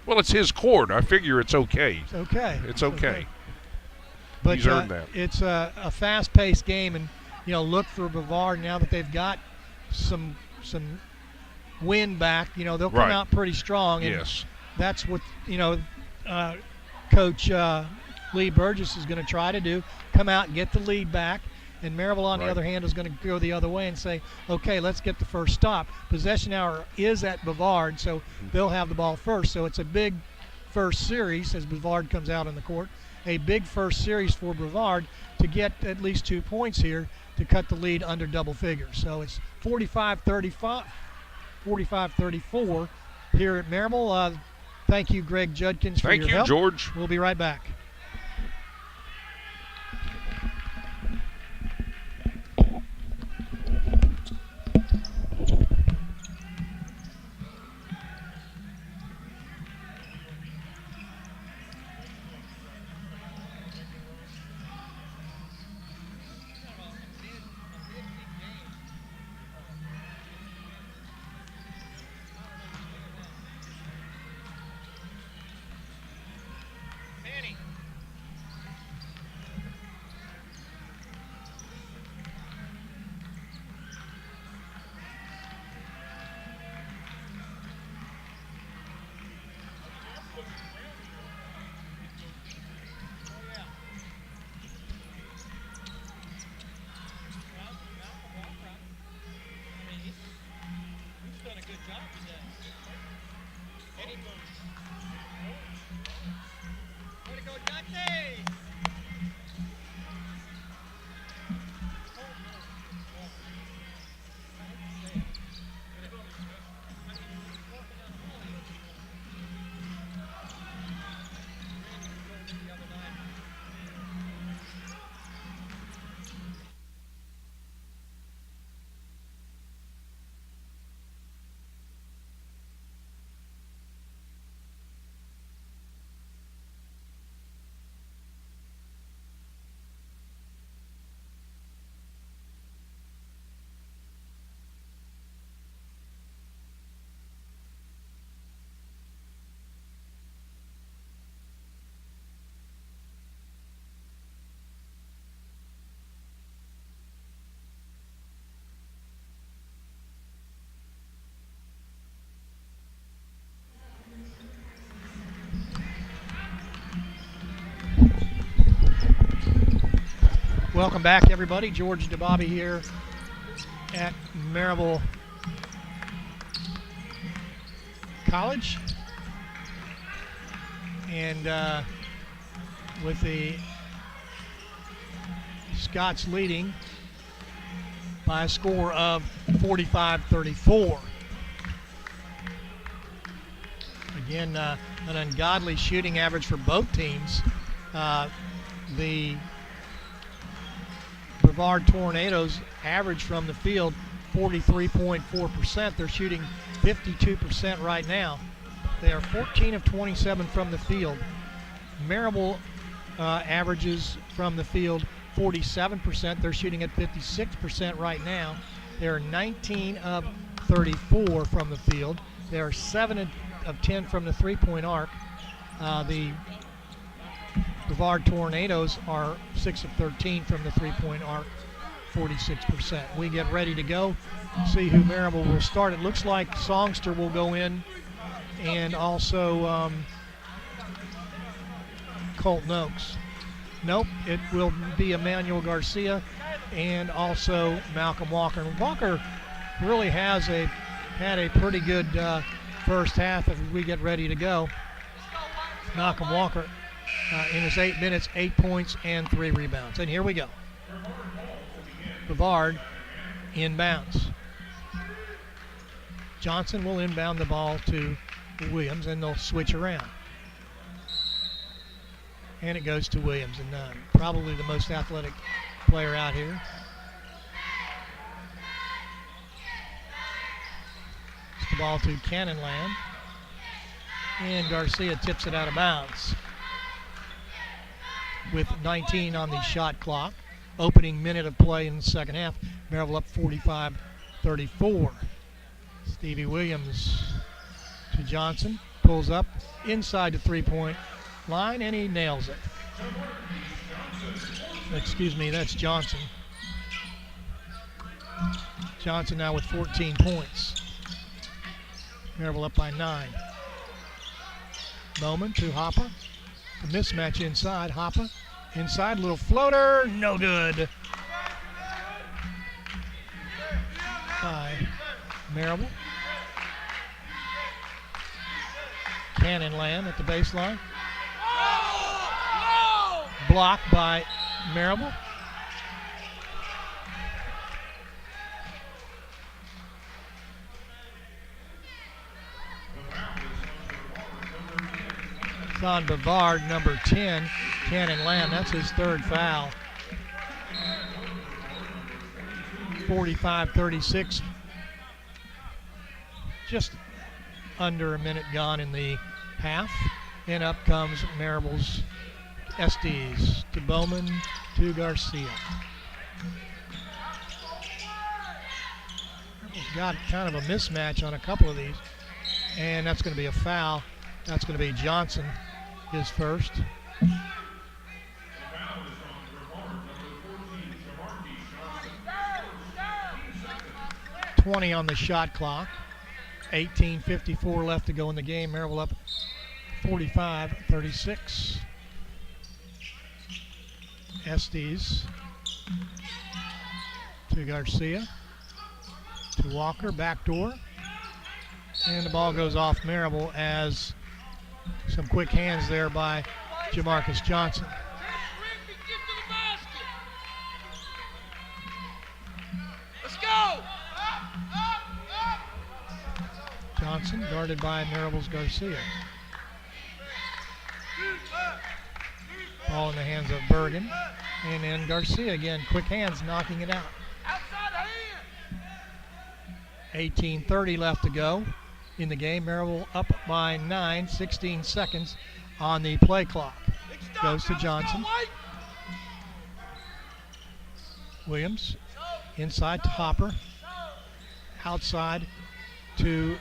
Well, it's his court. I figure it's okay. it's okay. It's okay. But He's earned that. It's a fast-paced game, and look for Brevard now that they've got some wind back. They'll come Right. out pretty strong. And Yes. that's what Coach Lee Burgess is going to try to do: come out and get the lead back. And Maryville, on the Right. other hand, is going to go the other way and say, okay, let's get the first stop. Possession hour is at Brevard, so they'll have the ball first. So it's a big first series as Brevard comes out on the court. A big first series for Brevard to get at least 2 points here to cut the lead under double figures. So it's 45-34 here at Maryville. Thank you, Greg Judkins, for Thank your you, help. George. We'll be right back. Welcome back, everybody. George DeBobby here at Maryville College. And with the Scots leading by a score of 45-34. Again, an ungodly shooting average for both teams. The Brevard Tornadoes average from the field 43.4%. They're shooting 52% right now. They are 14 of 27 from the field. Maryville averages from the field 47%. They're shooting at 56% right now. They are 19 of 34 from the field. They are 7 of 10 from the three-point arc. The Brevard Tornadoes are 6 of 13 from the three-point arc, 46%. We get ready to go, see who Maryville will start. It looks like Songster will go in, and also Colton Oaks. Nope, it will be Emmanuel Garcia and also Malcolm Walker. And Walker really had a pretty good first half as we get ready to go. Malcolm Walker in his 8 minutes, 8 points and 3 rebounds. And here we go. Brevard inbounds. Johnson will inbound the ball to Williams, and they'll switch around. And it goes to Williams, and probably the most athletic player out here. It's the ball to Cannonland, and Garcia tips it out of bounds. With 19 on the shot clock, opening minute of play in the second half, Maryville up 45-34. Stevie Williams to Johnson, pulls up inside the three-point line, and he nails it. Excuse me, that's Johnson. Johnson now with 14 points. Maryville up by 9. Bowman to Hopper. A mismatch inside. Hopper inside, little floater, no good. By Maryville. Cannonland at the baseline. Blocked by Maryville. It's on Brevard, number 10, Cannonland. That's his third foul. 45-36. Just under a minute gone in the half. And up comes Maryville's Estes to Bowman to Garcia. Maryville's got kind of a mismatch on a couple of these. And that's going to be a foul. That's going to be Johnson, his first. 20 on the shot clock. 18:54 left to go in the game. Maryville up 45-36. Estes to Garcia to Walker, backdoor. And the ball goes off Maryville as some quick hands there by Jamarcus Johnson. Let's go! Johnson guarded by Maryville's Garcia. Ball in the hands of Bergen. And then Garcia again, quick hands, knocking it out. 18:30 left to go in the game. Maryville up by 9, 16 seconds on the play clock. Goes to Johnson. Williams inside to Hopper. Outside to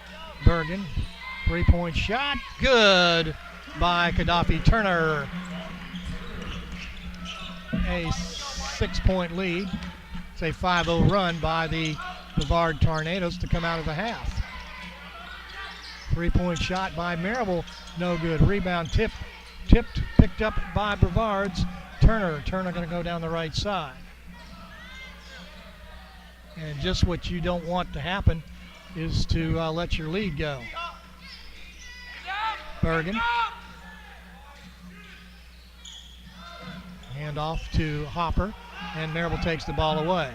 Bergen. Three-point shot. Good by Gaddafi Turner. A 6-point lead. It's a 5-0 run by the Brevard Tornadoes to come out of the half. Three-point shot by Maryville. No good. Rebound picked up by Brevard's Turner. Turner going to go down the right side. And just what you don't want to happen is to let your lead go. Bergen. Hand off to Hopper, and Maryville takes the ball away.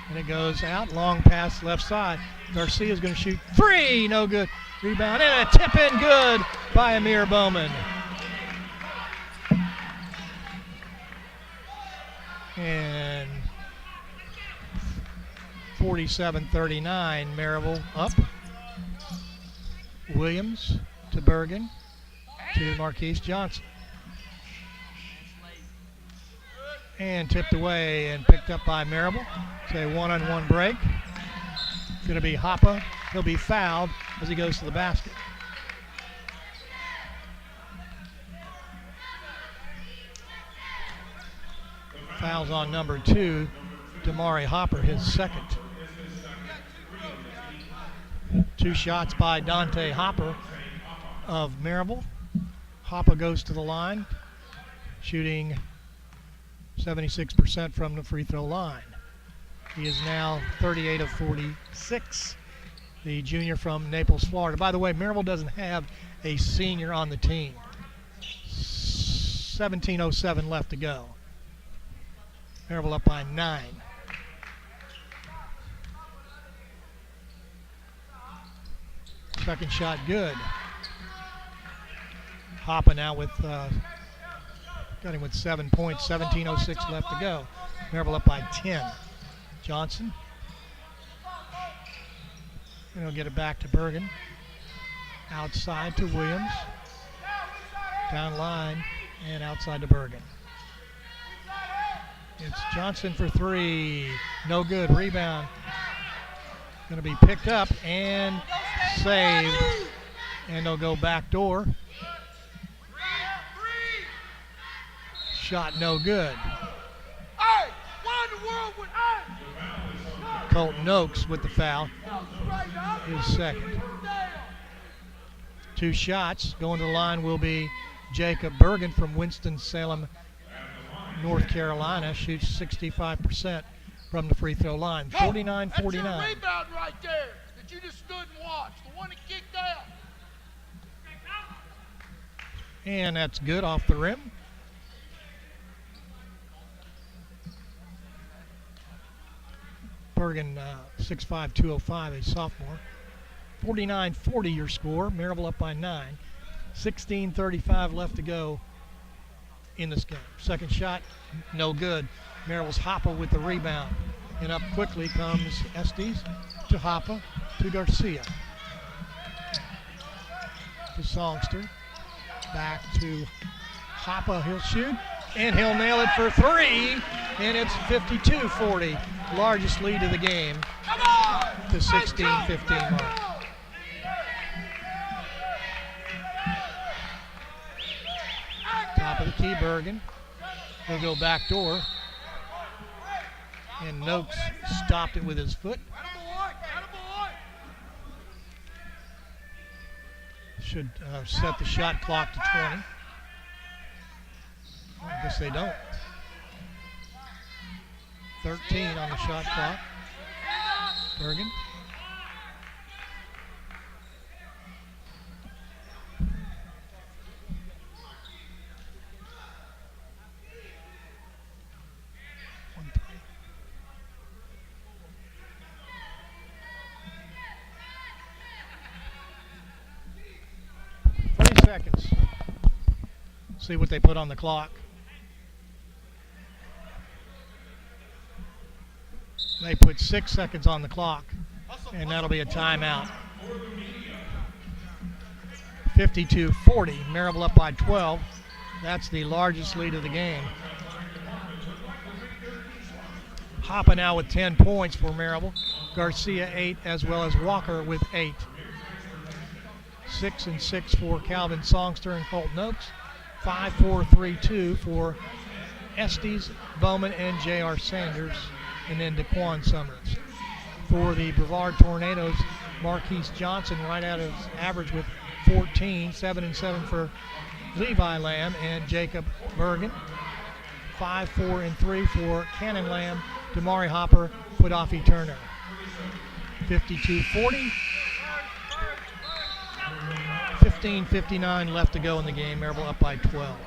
And it goes out, long pass left side. Garcia's going to shoot three, no good. Rebound and a tip in, good by Amir Bowman. And 47-39, Maryville up. Williams to Bergen to Marquise Johnson. And tipped away and picked up by Maryville. It's a one-on-one break. It's going to be Hoppa. He'll be fouled as he goes to the basket. Fouls on number 2, Damari Hopper, his second. 2 shots by Dante Hopper of Maryville. Hopper goes to the line, shooting 76% from the free throw line. He is now 38 of 46, the junior from Naples, Florida. By the way, Maryville doesn't have a senior on the team. 17:07 left to go. Maryville up by 9. Second shot good. Hopping out with, got him with 7 points, 17:06 left to go. Maryville up by 10. Johnson. And he'll get it back to Bergen. Outside to Williams. Down line and outside to Bergen. It's Johnson for 3. No good. Rebound. Going to be picked up and saved. And they'll go back door. Shot no good. Colton Oakes with the foul. His second. 2 shots. Going to the line will be Jacob Bergen from Winston-Salem, North Carolina. Shoots 65% from the free throw line. 49-49. That's your rebound right there that you just stood and watched. The one that kicked out. And that's good off the rim. Bergen, 6'5", 205, a sophomore. 49-40 your score. Maryville up by 9. 16:35 left to go in this game. Second shot, no good. Maryville's Hoppe with the rebound. And up quickly comes Estes to Hoppe to Garcia. To Songster. Back to Hoppe. He'll shoot. And he'll nail it for 3. And it's 52-40. Largest lead of the game to 16-15 mark. Top of the key, Bergen. He'll go back door. And Noakes stopped it with his foot. Should set the shot clock to 20. I guess they don't. 13 on the shot clock. Bergen. Seconds. See what they put on the clock. They put 6 seconds on the clock, and that'll be a timeout. 52-40. Maryville up by 12. That's the largest lead of the game. Hoppe now with 10 points for Maryville. Garcia 8, as well as Walker with 8. 6 and 6 for Calvin Songster and Colton Oakes. 5, 4, 3, 2 for Estes, Bowman, and J.R. Sanders, and then DeQuan Summers. For the Brevard Tornadoes, Marquise Johnson right out of his average with 14, 7 and 7 for Levi Lamb and Jacob Bergen. 5, 4, and 3 for Cannon Lamb, Damari Hopper, Quadafi Turner. 52-40. 15:59 left to go in the game. Maryville up by 12.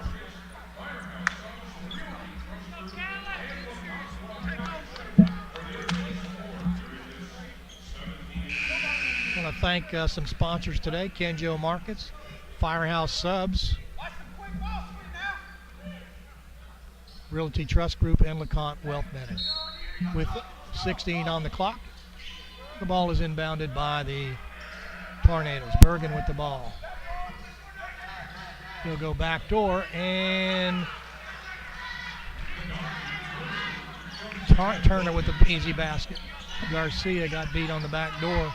I want to thank some sponsors today. Kenjo Markets, Firehouse Subs, Realty Trust Group, and LeConte Wealth Management. With 16 on the clock, the ball is inbounded by the Tornadoes. Bergen with the ball. He'll go back door, and Turner with the easy basket. Garcia got beat on the back door.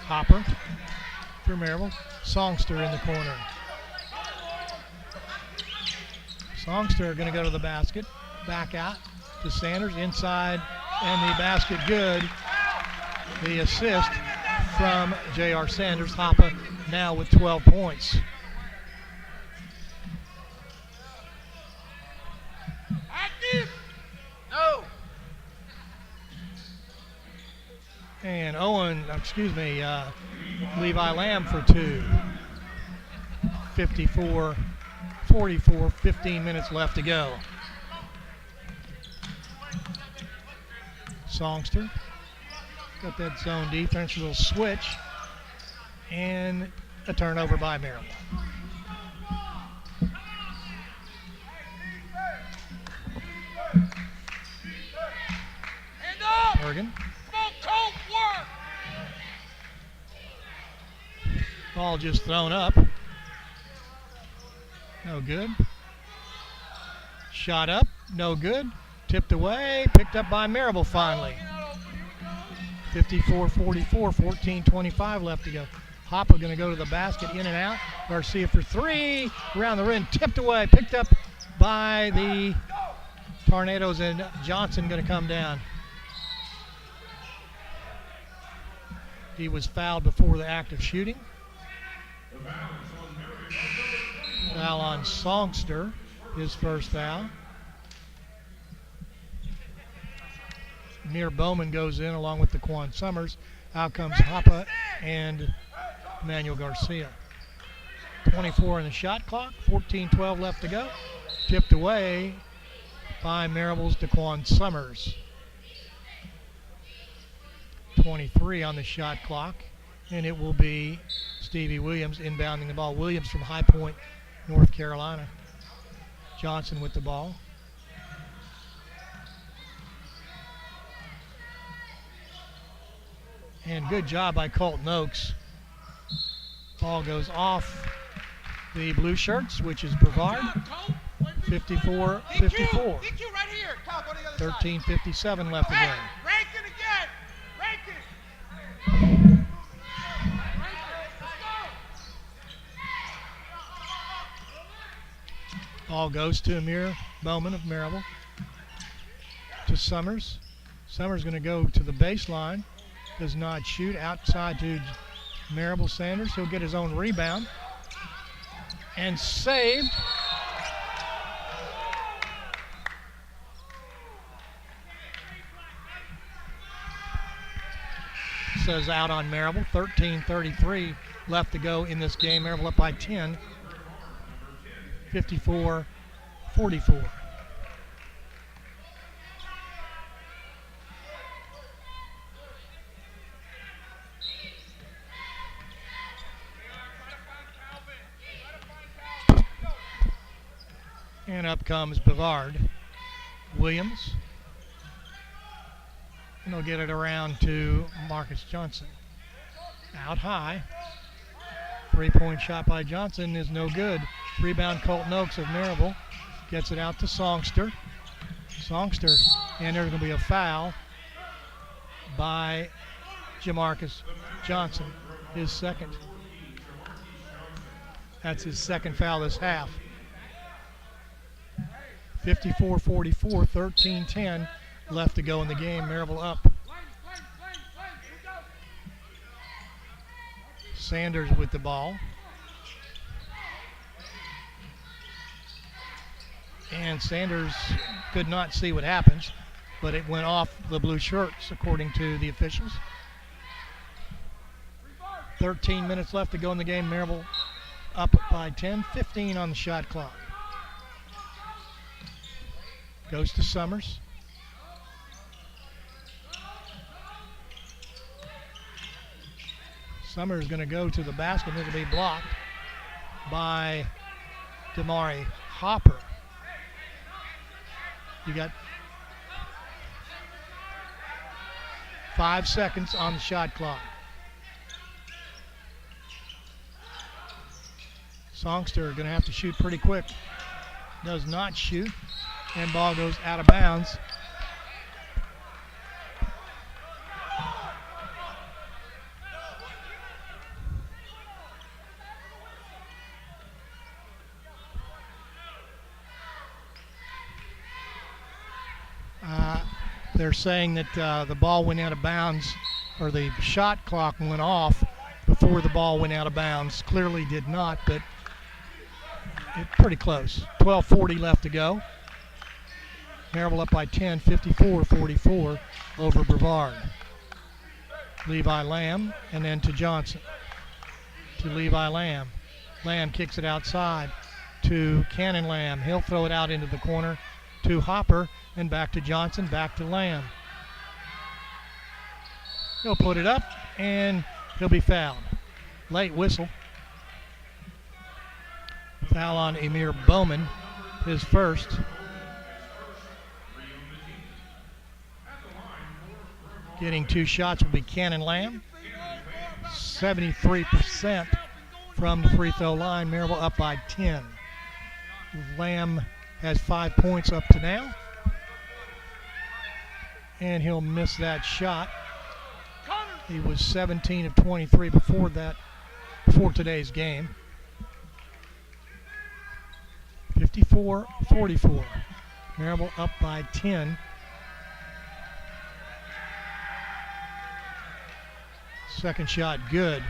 Hopper for Maryville. Songster in the corner. Songster going to go to the basket. Back out to Sanders. Inside, and the basket good. The assist from J.R. Sanders. Hoppe now with 12 points. And Levi Lamb for 2. 54-44, 15 minutes left to go. Songster got that zone defense, a little switch, and a turnover by Maryville. Bergen. Ball just thrown up. No good. Shot up. No good. Tipped away. Picked up by Maryville finally. 54-44, 14:25 left to go. Hoppa going to go to the basket, in and out. Garcia for 3. Around the rim. Tipped away. Picked up by the Tornadoes, and Johnson going to come down. He was fouled before the act of shooting. Foul on Songster, his first foul. Amir Bowman goes in along with Daquan Summers. Out comes Hoppa and Emmanuel Garcia. 24 in the shot clock, 14:12 left to go. Tipped away by Maryville's Daquan Summers. 23 on the shot clock, and it will be Stevie Williams inbounding the ball. Williams from High Point, North Carolina. Johnson with the ball. And good job by Colton Oaks. Ball goes off the blue shirts, which is Brevard. 54-54. 13:57 left to go. Ball goes to Amir Bowman of Maryville. To Summers. Summers going to go to the baseline. Does not shoot. Outside to Maryville Sanders. He'll get his own rebound. And saved. Says out on Maryville. 13:33 left to go in this game. Maryville up by 10. 54-44. And up comes Brevard. Williams. And he'll get it around to Marcus Johnson. Out high. 3-point shot by Johnson is no good. Rebound Colton Oaks of Maryville. Gets it out to Songster. Songster, and there's going to be a foul by Jamarcus Johnson, his second. That's his second foul this half. 54-44, 13-10 left to go in the game. Maryville up. Sanders with the ball. And Sanders could not see what happens, but it went off the blue shirts, according to the officials. 13 minutes left to go in the game. Maryville up by 10, 15 on the shot clock. Goes to Summers. Summers going to go to the basket. It'll be blocked by Damari Hopper. You got 5 seconds on the shot clock. Songster going to have to shoot pretty quick. Does not shoot. And ball goes out of bounds. They're saying that the ball went out of bounds, or the shot clock went off before the ball went out of bounds. Clearly did not, but pretty close. 12:40 left to go. Maryville up by 10, 54-44 over Brevard. Levi Lamb, and then to Johnson. To Levi Lamb. Lamb kicks it outside to Cannon Lamb. He'll throw it out into the corner to Hopper, and back to Johnson, back to Lamb. He'll put it up, and he'll be fouled. Late whistle. Foul on Emir Bowman, his first. Getting 2 shots will be Cannon Lamb. 73% from the free throw line. Maryville up by 10. Lamb has 5 points up to now. And he'll miss that shot. He was 17 of 23 before today's game. 54-44. Maryville up by 10. Second shot good.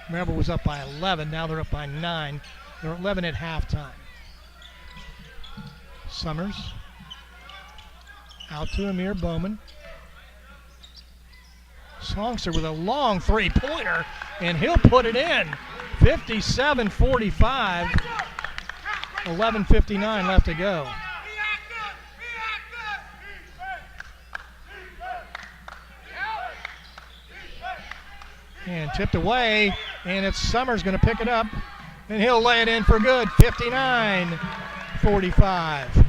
Maryville was up by 11. Now they're up by 9. They're 11 at halftime. Summers out to Emir Bowman. Songster with a long three-pointer, and he'll put it in. 57-45. 11:59 left to go. And tipped away, and it's Summers going to pick it up, and he'll lay it in for good. 59-45.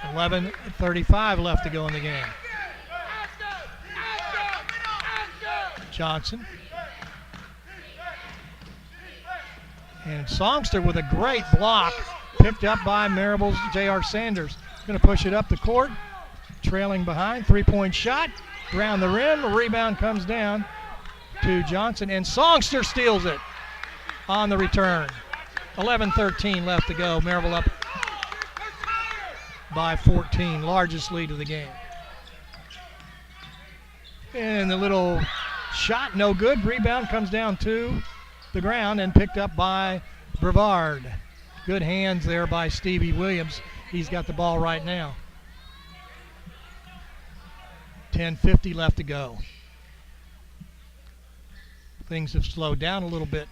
11:35 left to go in the game. Johnson. And Songster with a great block, picked up by Maryville's J.R. Sanders. Going to push it up the court, trailing behind. 3-point shot, around the rim. The rebound comes down to Johnson, and Songster steals it on the return. 11:13 left to go. Maryville up by 14, largest lead of the game. And the little shot, no good. Rebound comes down to the ground and picked up by Brevard. Good hands there by Stevie Williams. He's got the ball right now. 10:50 left to go. Things have slowed down a little bit.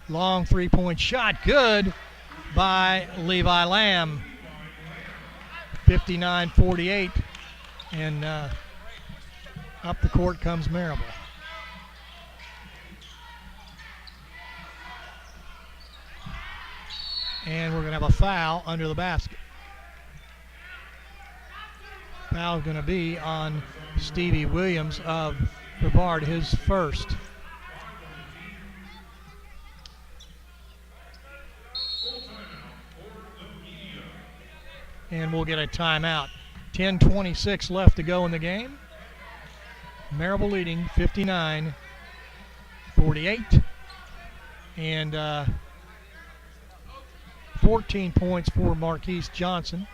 Long 3-point shot, good by Levi Lamb. 59-48, and up the court comes Maryville. And we're going to have a foul under the basket. Foul is going to be on Stevie Williams of Brevard, his first. And we'll get a timeout. 10:26 left to go in the game. Maryville leading 59-48. And 14 points for Marquise Johnson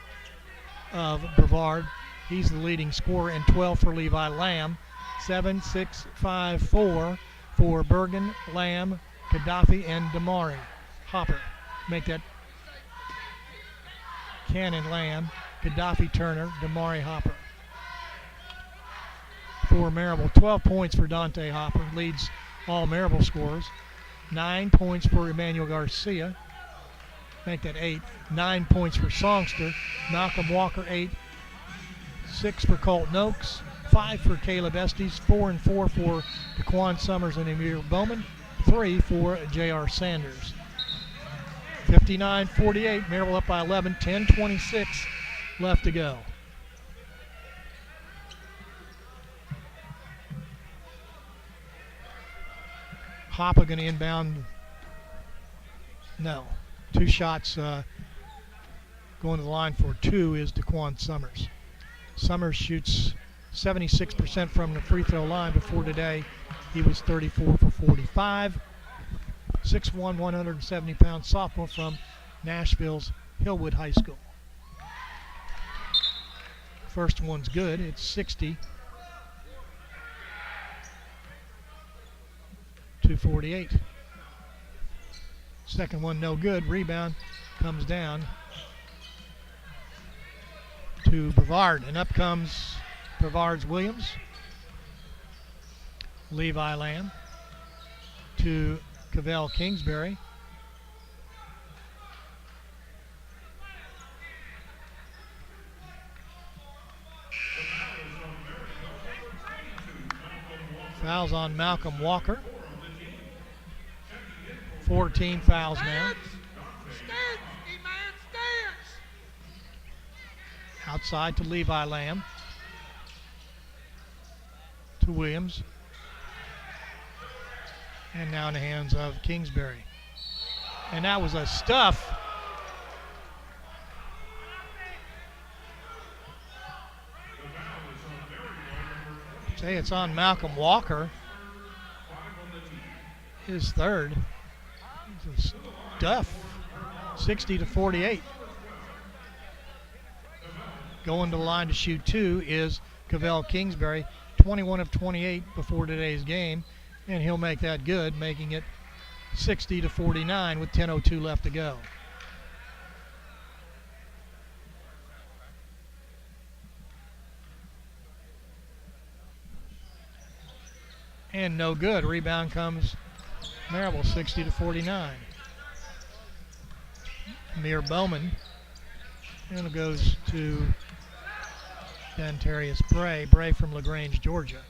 of Brevard. He's the leading scorer, and 12 for Levi Lamb. 7, 6, 5, 4 for Bergen, Lamb, Gaddafi, and Damari. Hopper make that. Cannon Lamb, Gaddafi Turner, Damari Hopper. For Maryville, 12 points for Dante Hopper, leads all Maryville scorers. 9 points for Emmanuel Garcia. Make that 8. 9 points for Songster. Malcolm Walker, 8. 6 for Colton Oaks. 5 for Caleb Estes. 4 and 4 for DeQuan Summers and Emir Bowman. 3 for J.R. Sanders. 59-48, Maryville up by 11, 10:26 left to go. Hopper going to inbound. No. 2 shots going to the line for 2 is DeQuan Summers. Summers shoots 76% from the free throw line. Before today, he was 34 for 45. 6'1", 170-pound sophomore from Nashville's Hillwood High School. First one's good. It's 60-48. Second one no good. Rebound comes down to Brevard. And up comes Brevard's Williams. Levi Lamb to Cavell Kingsbury. Fouls on Malcolm Walker. 14 fouls now. Outside to Levi Lamb. To Williams. And now in the hands of Kingsbury. And that was a stuff. Say it's on Malcolm Walker. His third. It's a stuff. 60-48. Going to the line to shoot two is Cavell Kingsbury. 21 of 28 before today's game. And he'll make that good, making it 60-49 with 10:02 left to go. And no good. Rebound comes Maryville, 60-49. Amir Bowman. And it goes to Dantarius Bray. Bray from LaGrange, Georgia.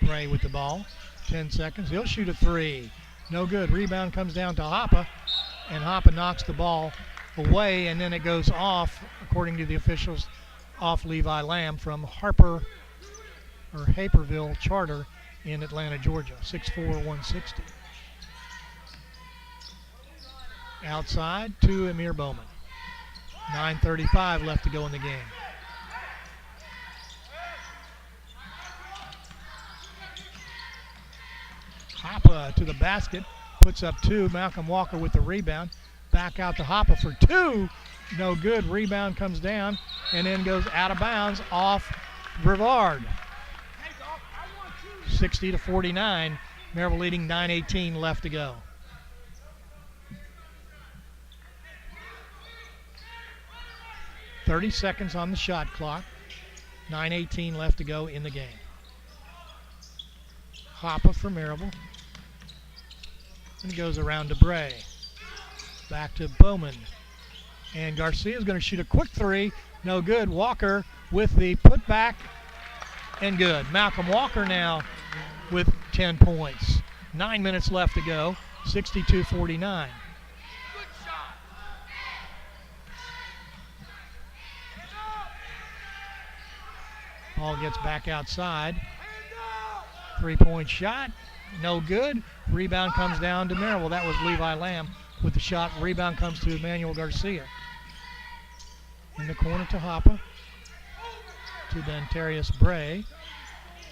Bray with the ball. 10 seconds. He'll shoot a three. No good. Rebound comes down to Hoppe. And Hoppe knocks the ball away, and then it goes off, according to the officials, off Levi Lamb from Haperville Charter in Atlanta, Georgia. 6'4", 160. Outside to Amir Bowman. 9:35 left to go in the game. Hoppe to the basket, puts up two. Malcolm Walker with the rebound. Back out to Hoppe for two. No good. Rebound comes down and then goes out of bounds off Brevard. 60-49. Maryville leading 9:18 left to go. .30 seconds on the shot clock. 9:18 left to go in the game. Hoppe for Maryville. And it goes around to Bray. Back to Bowman. And Garcia's going to shoot a quick three. No good. Walker with the putback. And good. Malcolm Walker now with 10 points. 9 minutes left to go. 62-49. Ball gets back outside. 3-point shot. No good. Rebound comes down to Maryville. That was Levi Lamb with the shot. Rebound comes to Emmanuel Garcia. In the corner to Hoppe. To Dantarius Bray.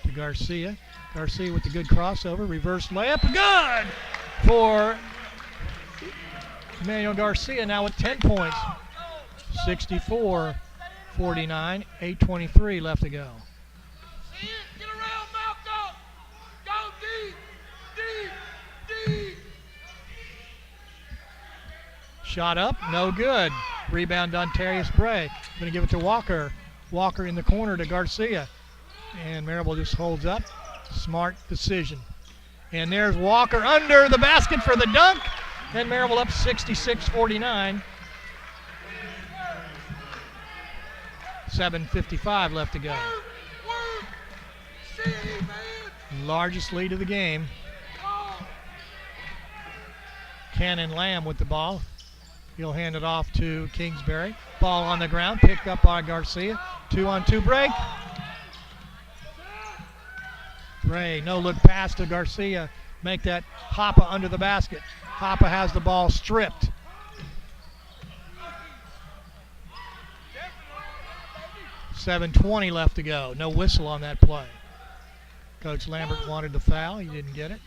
To Garcia. Garcia with the good crossover. Reverse layup. Good for Emmanuel Garcia now with 10 points. 64-49. 8:23 left to go. Get around, Malcolm. Go deep. Shot up, no good. Rebound Dantarius Bray. Going to give it to Walker. Walker in the corner to Garcia. And Maryville just holds up. Smart decision. And there's Walker under the basket for the dunk. And Maryville up 66-49. 7:55 left to go. Largest lead of the game. Cannon Lamb with the ball. He'll hand it off to Kingsbury. Ball on the ground, picked up by Garcia. 2-on-2 break. Bray, no look pass to Garcia. Make that Hoppe under the basket. Hoppe has the ball stripped. .720 left to go. No whistle on that play. Coach Lambert wanted the foul. He didn't get it.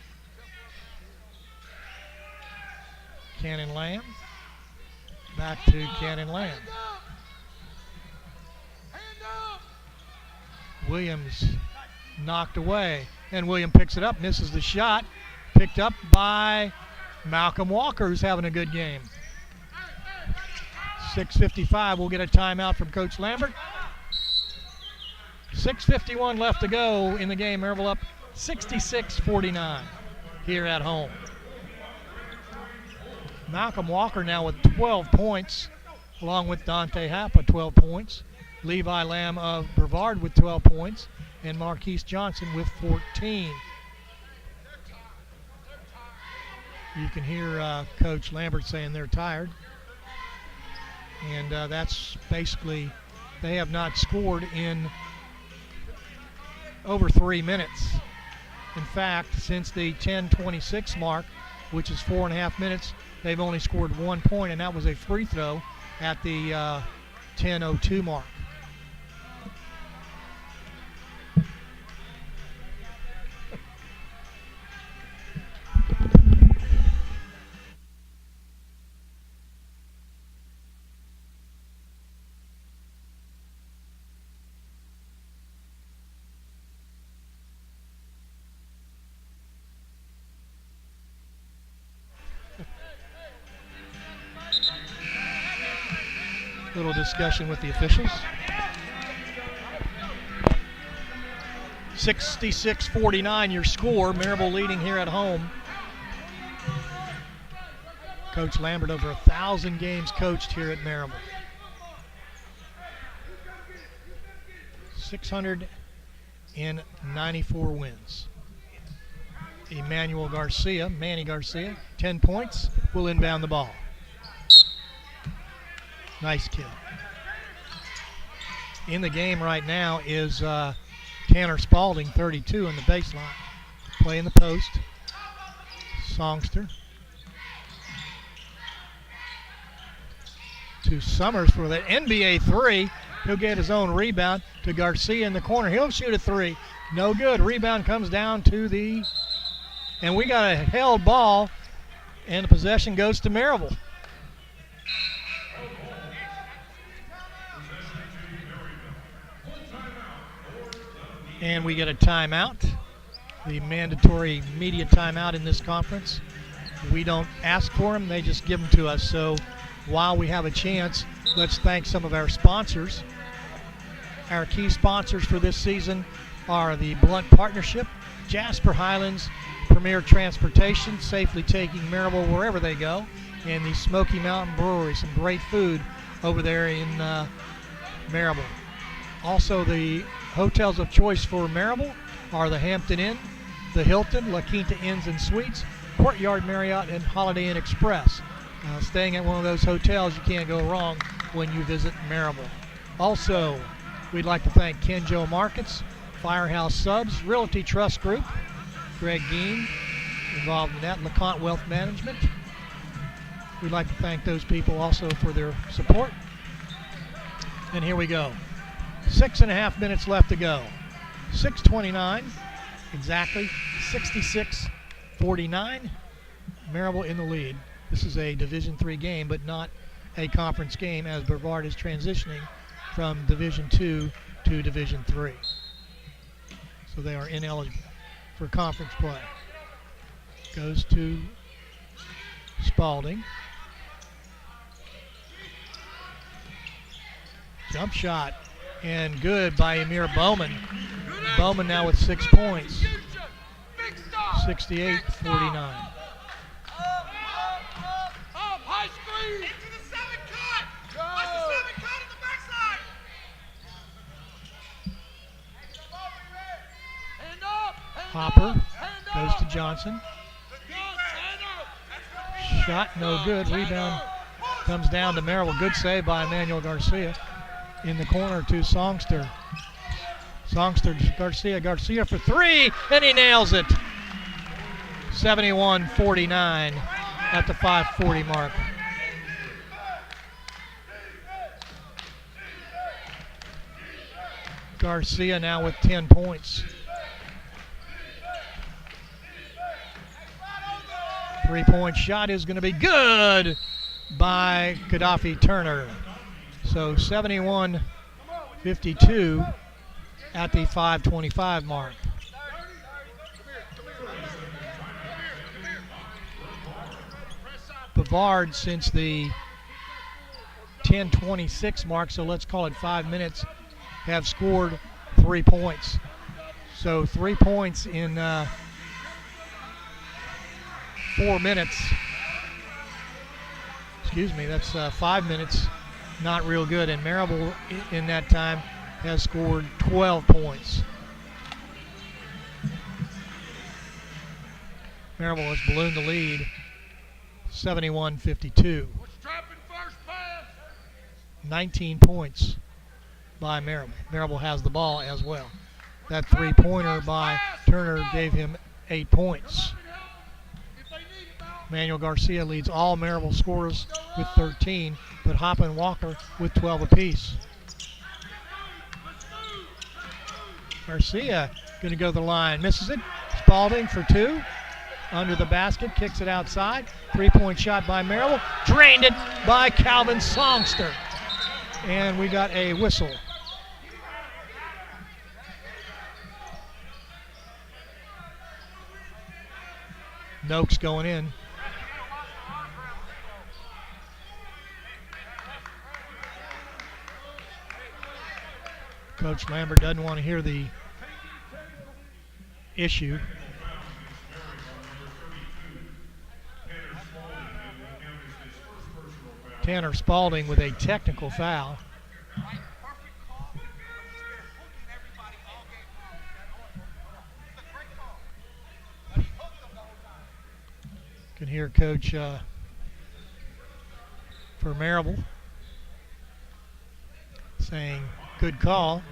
Cannon Lamb. Back to Cannon Lamb. Williams knocked away. And Williams picks it up. Misses the shot. Picked up by Malcolm Walker's having a good game. 6:55, we'll get a timeout from Coach Lambert. 6:51 left to go in the game. Maryville up 66-49 here at home. Malcolm Walker now with 12 points, along with Dante Happa, 12 points. Levi Lamb of Brevard with 12 points, and Marquise Johnson with 14. You can hear Coach Lambert saying they're tired. And that's basically, they have not scored in over 3 minutes. In fact, since the 10:26 mark, which is 4.5 minutes, they've only scored 1 point, and that was a free throw at the 10:02 mark. Little discussion with the officials. 66-49 your score. Maryville leading here at home. Coach Lambert, over 1,000 games coached here at Maryville. 694 wins. Manny Garcia, 10 points, will inbound the ball. Nice kill. In the game right now is Tanner Spalding, 32 in the baseline. Play in the post. Songster. To Summers for the NBA three. He'll get his own rebound to Garcia in the corner. He'll shoot a three. No good. Rebound comes down to the... And we got a held ball, and the possession goes to Maryville. And we get a timeout, the mandatory media timeout in this conference. We don't ask for them, they just give them to us. So while we have a chance, let's thank some of our sponsors. Our key sponsors for this season are the Blunt Partnership, Jasper Highlands, Premier Transportation, safely taking Maryville wherever they go, and the Smoky Mountain Brewery, some great food over there in Maryville. Also, the hotels of choice for Maryville are the Hampton Inn, the Hilton, La Quinta Inns and Suites, Courtyard Marriott, and Holiday Inn Express. Staying at one of those hotels, you can't go wrong when you visit Maryville. Also, we'd like to thank Ken Joe Markets, Firehouse Subs, Realty Trust Group, Greg Gein, involved in that, LeConte Wealth Management. We'd like to thank those people also for their support. And here we go. 6.5 minutes left to go. 6:29, exactly, 66-49. Maryville in the lead. This is a Division III game, but not a conference game, as Brevard is transitioning from Division II to Division III. So they are ineligible for conference play. Goes to Spalding. Jump shot. And good by Amir Bowman. Bowman now with 6 points. 68-49. High screen. Into the 7 cut. Watch the 7 cut in the backside. Hand up. Hopper goes to Johnson. Shot no good. Rebound comes down to Maryville. Good save by Emmanuel Garcia. In the corner to Songster. Songster to Garcia. Garcia for three, and he nails it. 71-49 at the 5:40 mark. Garcia now with 10 points. 3-point shot is going to be good by Gaddafi Turner. So 71-52 at the 5:25 mark. Brevard since the 10:26 mark, so let's call it 5 minutes, have scored 3 points. So 3 points in 4 minutes. Excuse me, that's 5 minutes. Not real good. And Maryville in that time has scored 12 points. Maryville has ballooned the lead 71-52. 19 points by Maryville. Maryville has the ball as well. That three-pointer by Turner gave him 8 points. Manuel Garcia leads all Maryville scorers with 13, but Hoppe and Walker with 12 apiece. Garcia going to go to the line, misses it. Spalding for 2. Under the basket, kicks it outside. 3-point shot by Maryville. Drained it by Calvin Songster. And we got a whistle. Noakes going in. Coach Lambert doesn't want to hear the issue. Tanner Spalding with a technical foul. Can hear Coach for Maryville saying good call,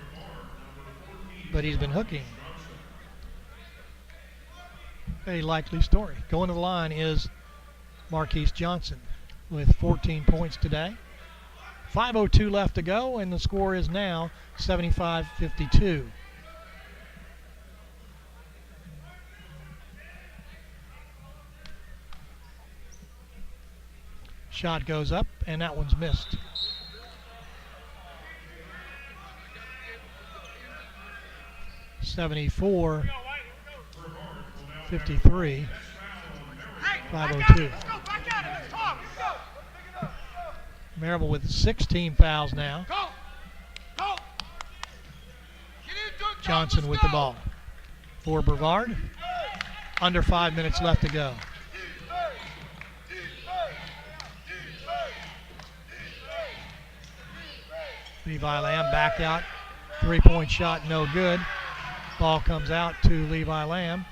but he's been hooking. A likely story. Going to the line is Marquise Johnson with 14 points today. 5:02 left to go, and the score is now 75-52. Shot goes up, and that one's missed. (74-53). 5:02. Maryville with 16 fouls now. Johnson with the ball for Brevard. Under 5 minutes left to go. Levi Lamb back out. 3-point shot, no good. Ball comes out to Levi Lamb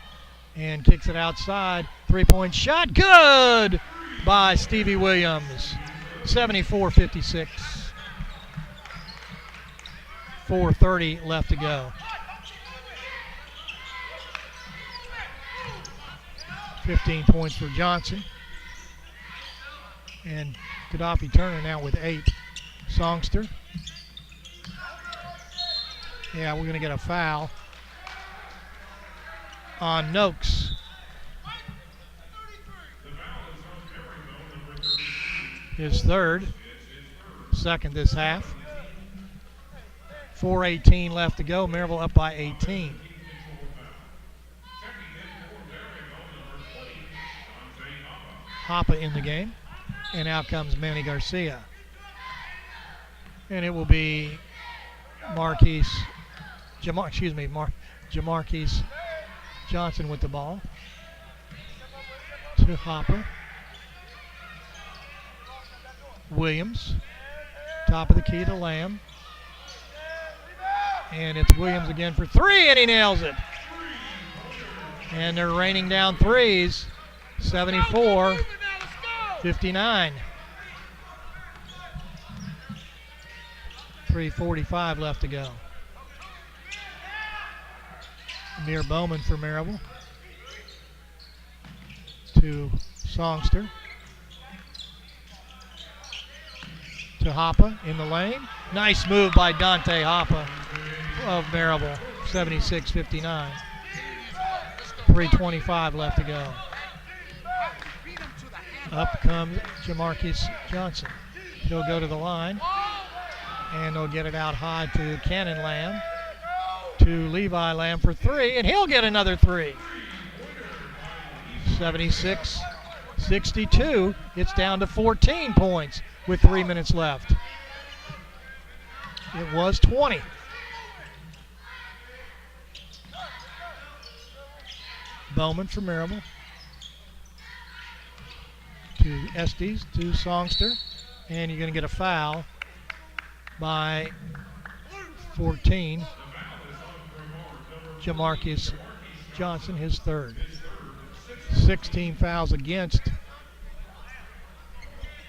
and kicks it outside. 3-point shot, good by Stevie Williams. 74-56. 4:30 left to go. 15 points for Johnson. And Gaddafi Turner now with 8. Songster. Yeah, we're going to get a foul on Noakes. His third, second this half. 4:18 left to go. Maryville up by 18. Hoppe in the game, and out comes Manny Garcia. And it will be Jamarquise Johnson with the ball to Hoppe. Williams, top of the key to Lamb. And it's Williams again for 3, and he nails it. And they're raining down threes. 74-59. 3:45 left to go. Amir Bowman for Maryville. To Songster. To Hoppe in the lane. Nice move by Dante Hoppe of Maryville. 76-59. 3:25 left to go. Up comes Jamarquise Johnson. He'll go to the line. And they'll get it out high to Cannon Lamb. To Levi Lamb for 3. And he'll get another 3. 62. It's down to 14 points with 3 minutes left. It was 20. Bowman for Maryville. To Estes, to Songster. And you're going to get a foul by 14. Jamarcus Johnson, his third. 16 fouls against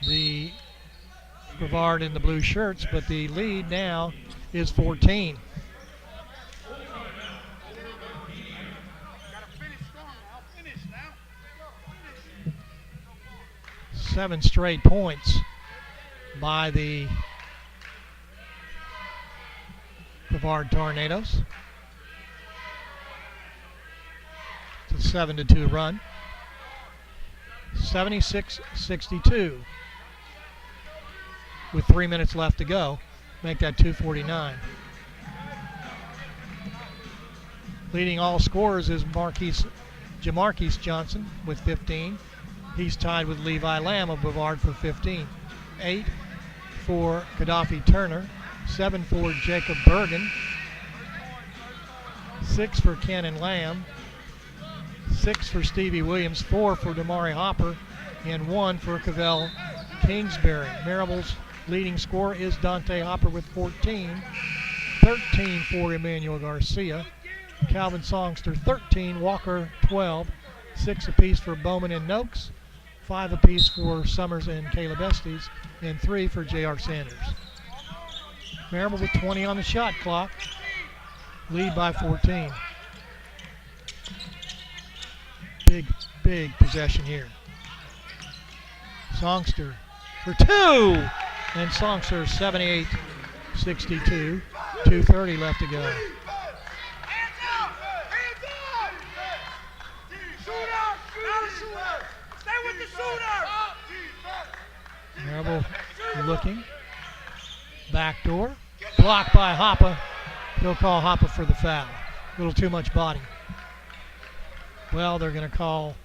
the Brevard in the blue shirts, but the lead now is 14. Seven straight points by the Brevard Tornadoes. It's a 7-2 run. 76-62 with 3 minutes left to go. Make that 249. Leading all scorers is Jamarcus Johnson with 15. He's tied with Levi Lamb of Brevard for 15. 8 for Gaddafi Turner. 7 for Jacob Bergen. 6 for Cannon Lamb. 6 for Stevie Williams. 4 for Damari Hopper. And 1 for Cavell Kingsbury. Maryville's leading scorer is Dante Hopper with 14. 13 for Emmanuel Garcia. Calvin Songster 13. Walker 12. 6 apiece for Bowman and Noakes. 5 apiece for Summers and Caleb Estes, and 3 for J.R. Sanders. Maryville with 20 on the shot clock. Lead by 14. Big possession here. Songster for 2! And Songster 78-62. 2:30 left to go. Maryville looking. Backdoor. Blocked by Hoppa. He'll call Hoppa for the foul. A little too much body. Well, they're going to call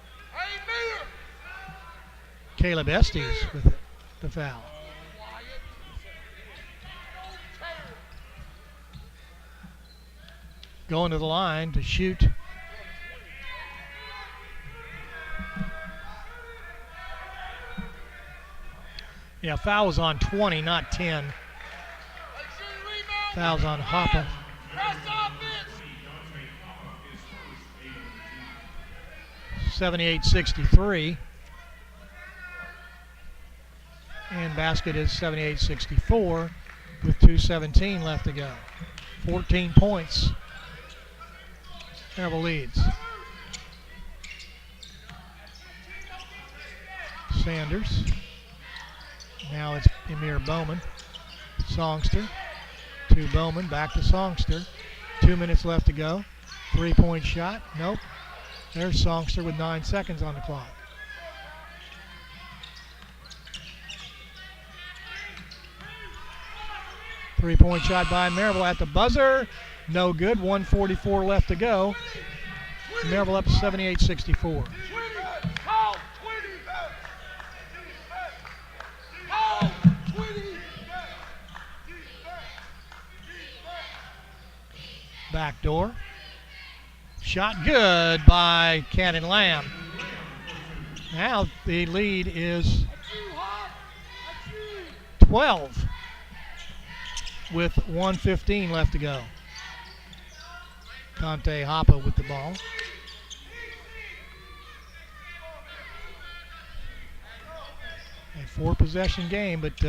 Caleb Estes with the foul. Going to the line to shoot. Yeah, foul was on 20, not 10. Foul's on Hoppa. 78-63. And basket is 78-64 with 2:17 left to go. 14 points. Maryville leads. Sanders. Now it's Emir Bowman. Songster to Bowman, back to Songster. 2 minutes left to go. 3-point shot. Nope. There's Songster with 9 seconds on the clock. Three-point shot by Maryville at the buzzer. No good. 1:44 left to go. Maryville up 78-64. Backdoor. Shot good by Cannon Lamb. Now the lead is 12 with 1:15 left to go. Dante Hoppa with the ball. A 4-possession game, but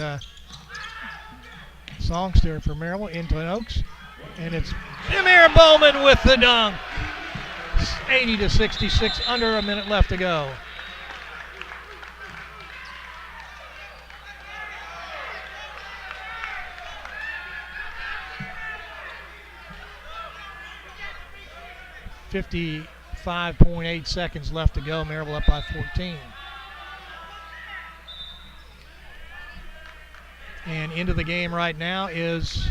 Songster for Maryville into Oaks. And it's Emir Bowman with the dunk. 80-66, under a minute left to go. .8 seconds left to go. Maryville up by 14. And into the game right now is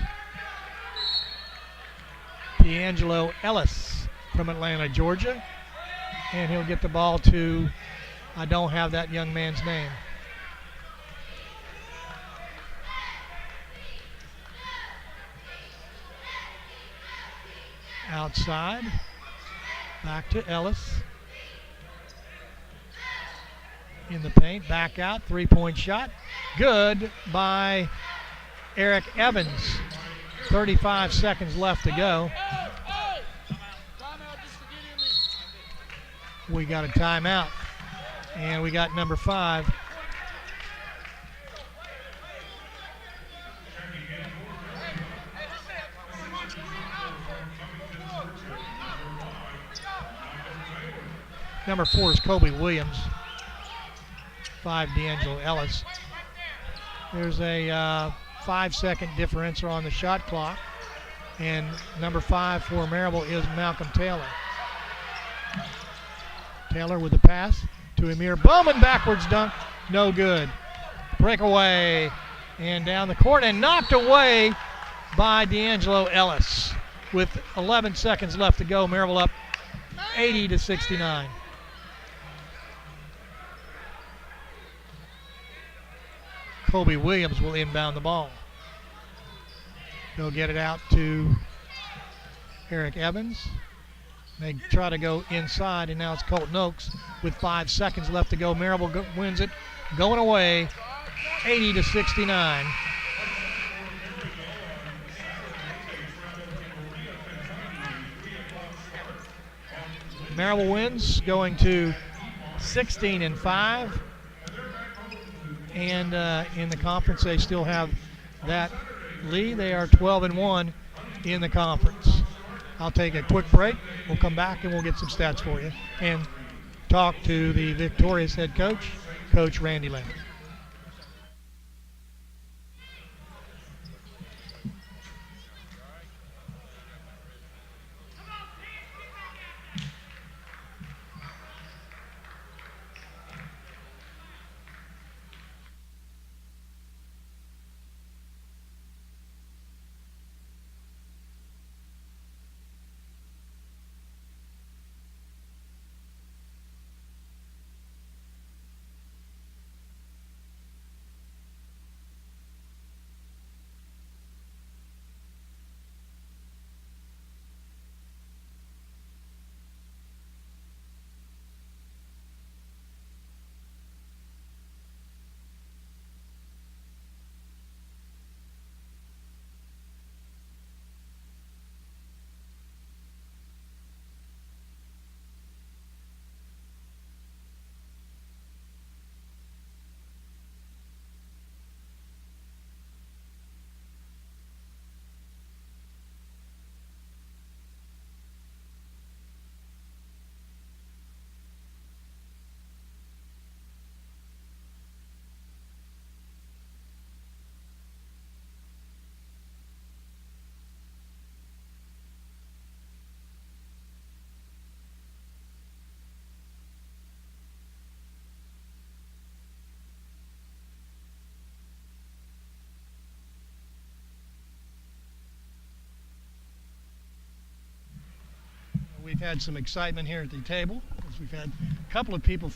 D'Angelo Ellis from Atlanta, Georgia. And he'll get the ball to I don't have that young man's name. Outside. Back to Ellis. In the paint. Back out. Three-point shot. Good by Eric Evans. 35 seconds left to go. We got a timeout. And we got number 5. Number 4 is Kobe Williams. 5, D'Angelo Ellis. There's a 5-second differential on the shot clock. And number 5 for Maryville is Malcolm Taylor. Taylor with the pass to Amir Bowman. Backwards dunk. No good. Breakaway. And down the court and knocked away by D'Angelo Ellis. With 11 seconds left to go, Maryville up 80-69. Kobe Williams will inbound the ball. He'll get it out to Eric Evans. They try to go inside, and now it's Colton Oaks with 5 seconds left to go. Maryville wins it, going away, 80-69. Maryville wins, going to 16-5. And in the conference, they still have that lead. They are 12-1 in the conference. I'll take a quick break. We'll come back and we'll get some stats for you and talk to the victorious head coach, Coach Randy Lane. We've had some excitement here at the table, as we've had a couple of people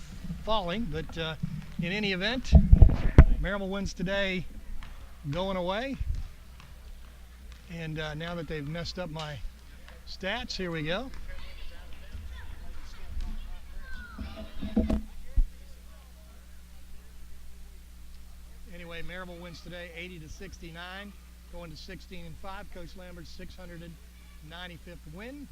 falling, but in any event, Maryville wins today, going away. And now that they've messed up my stats, here we go. Anyway, Maryville wins today 80-69, going to 16-5. Coach Lambert's 695th win.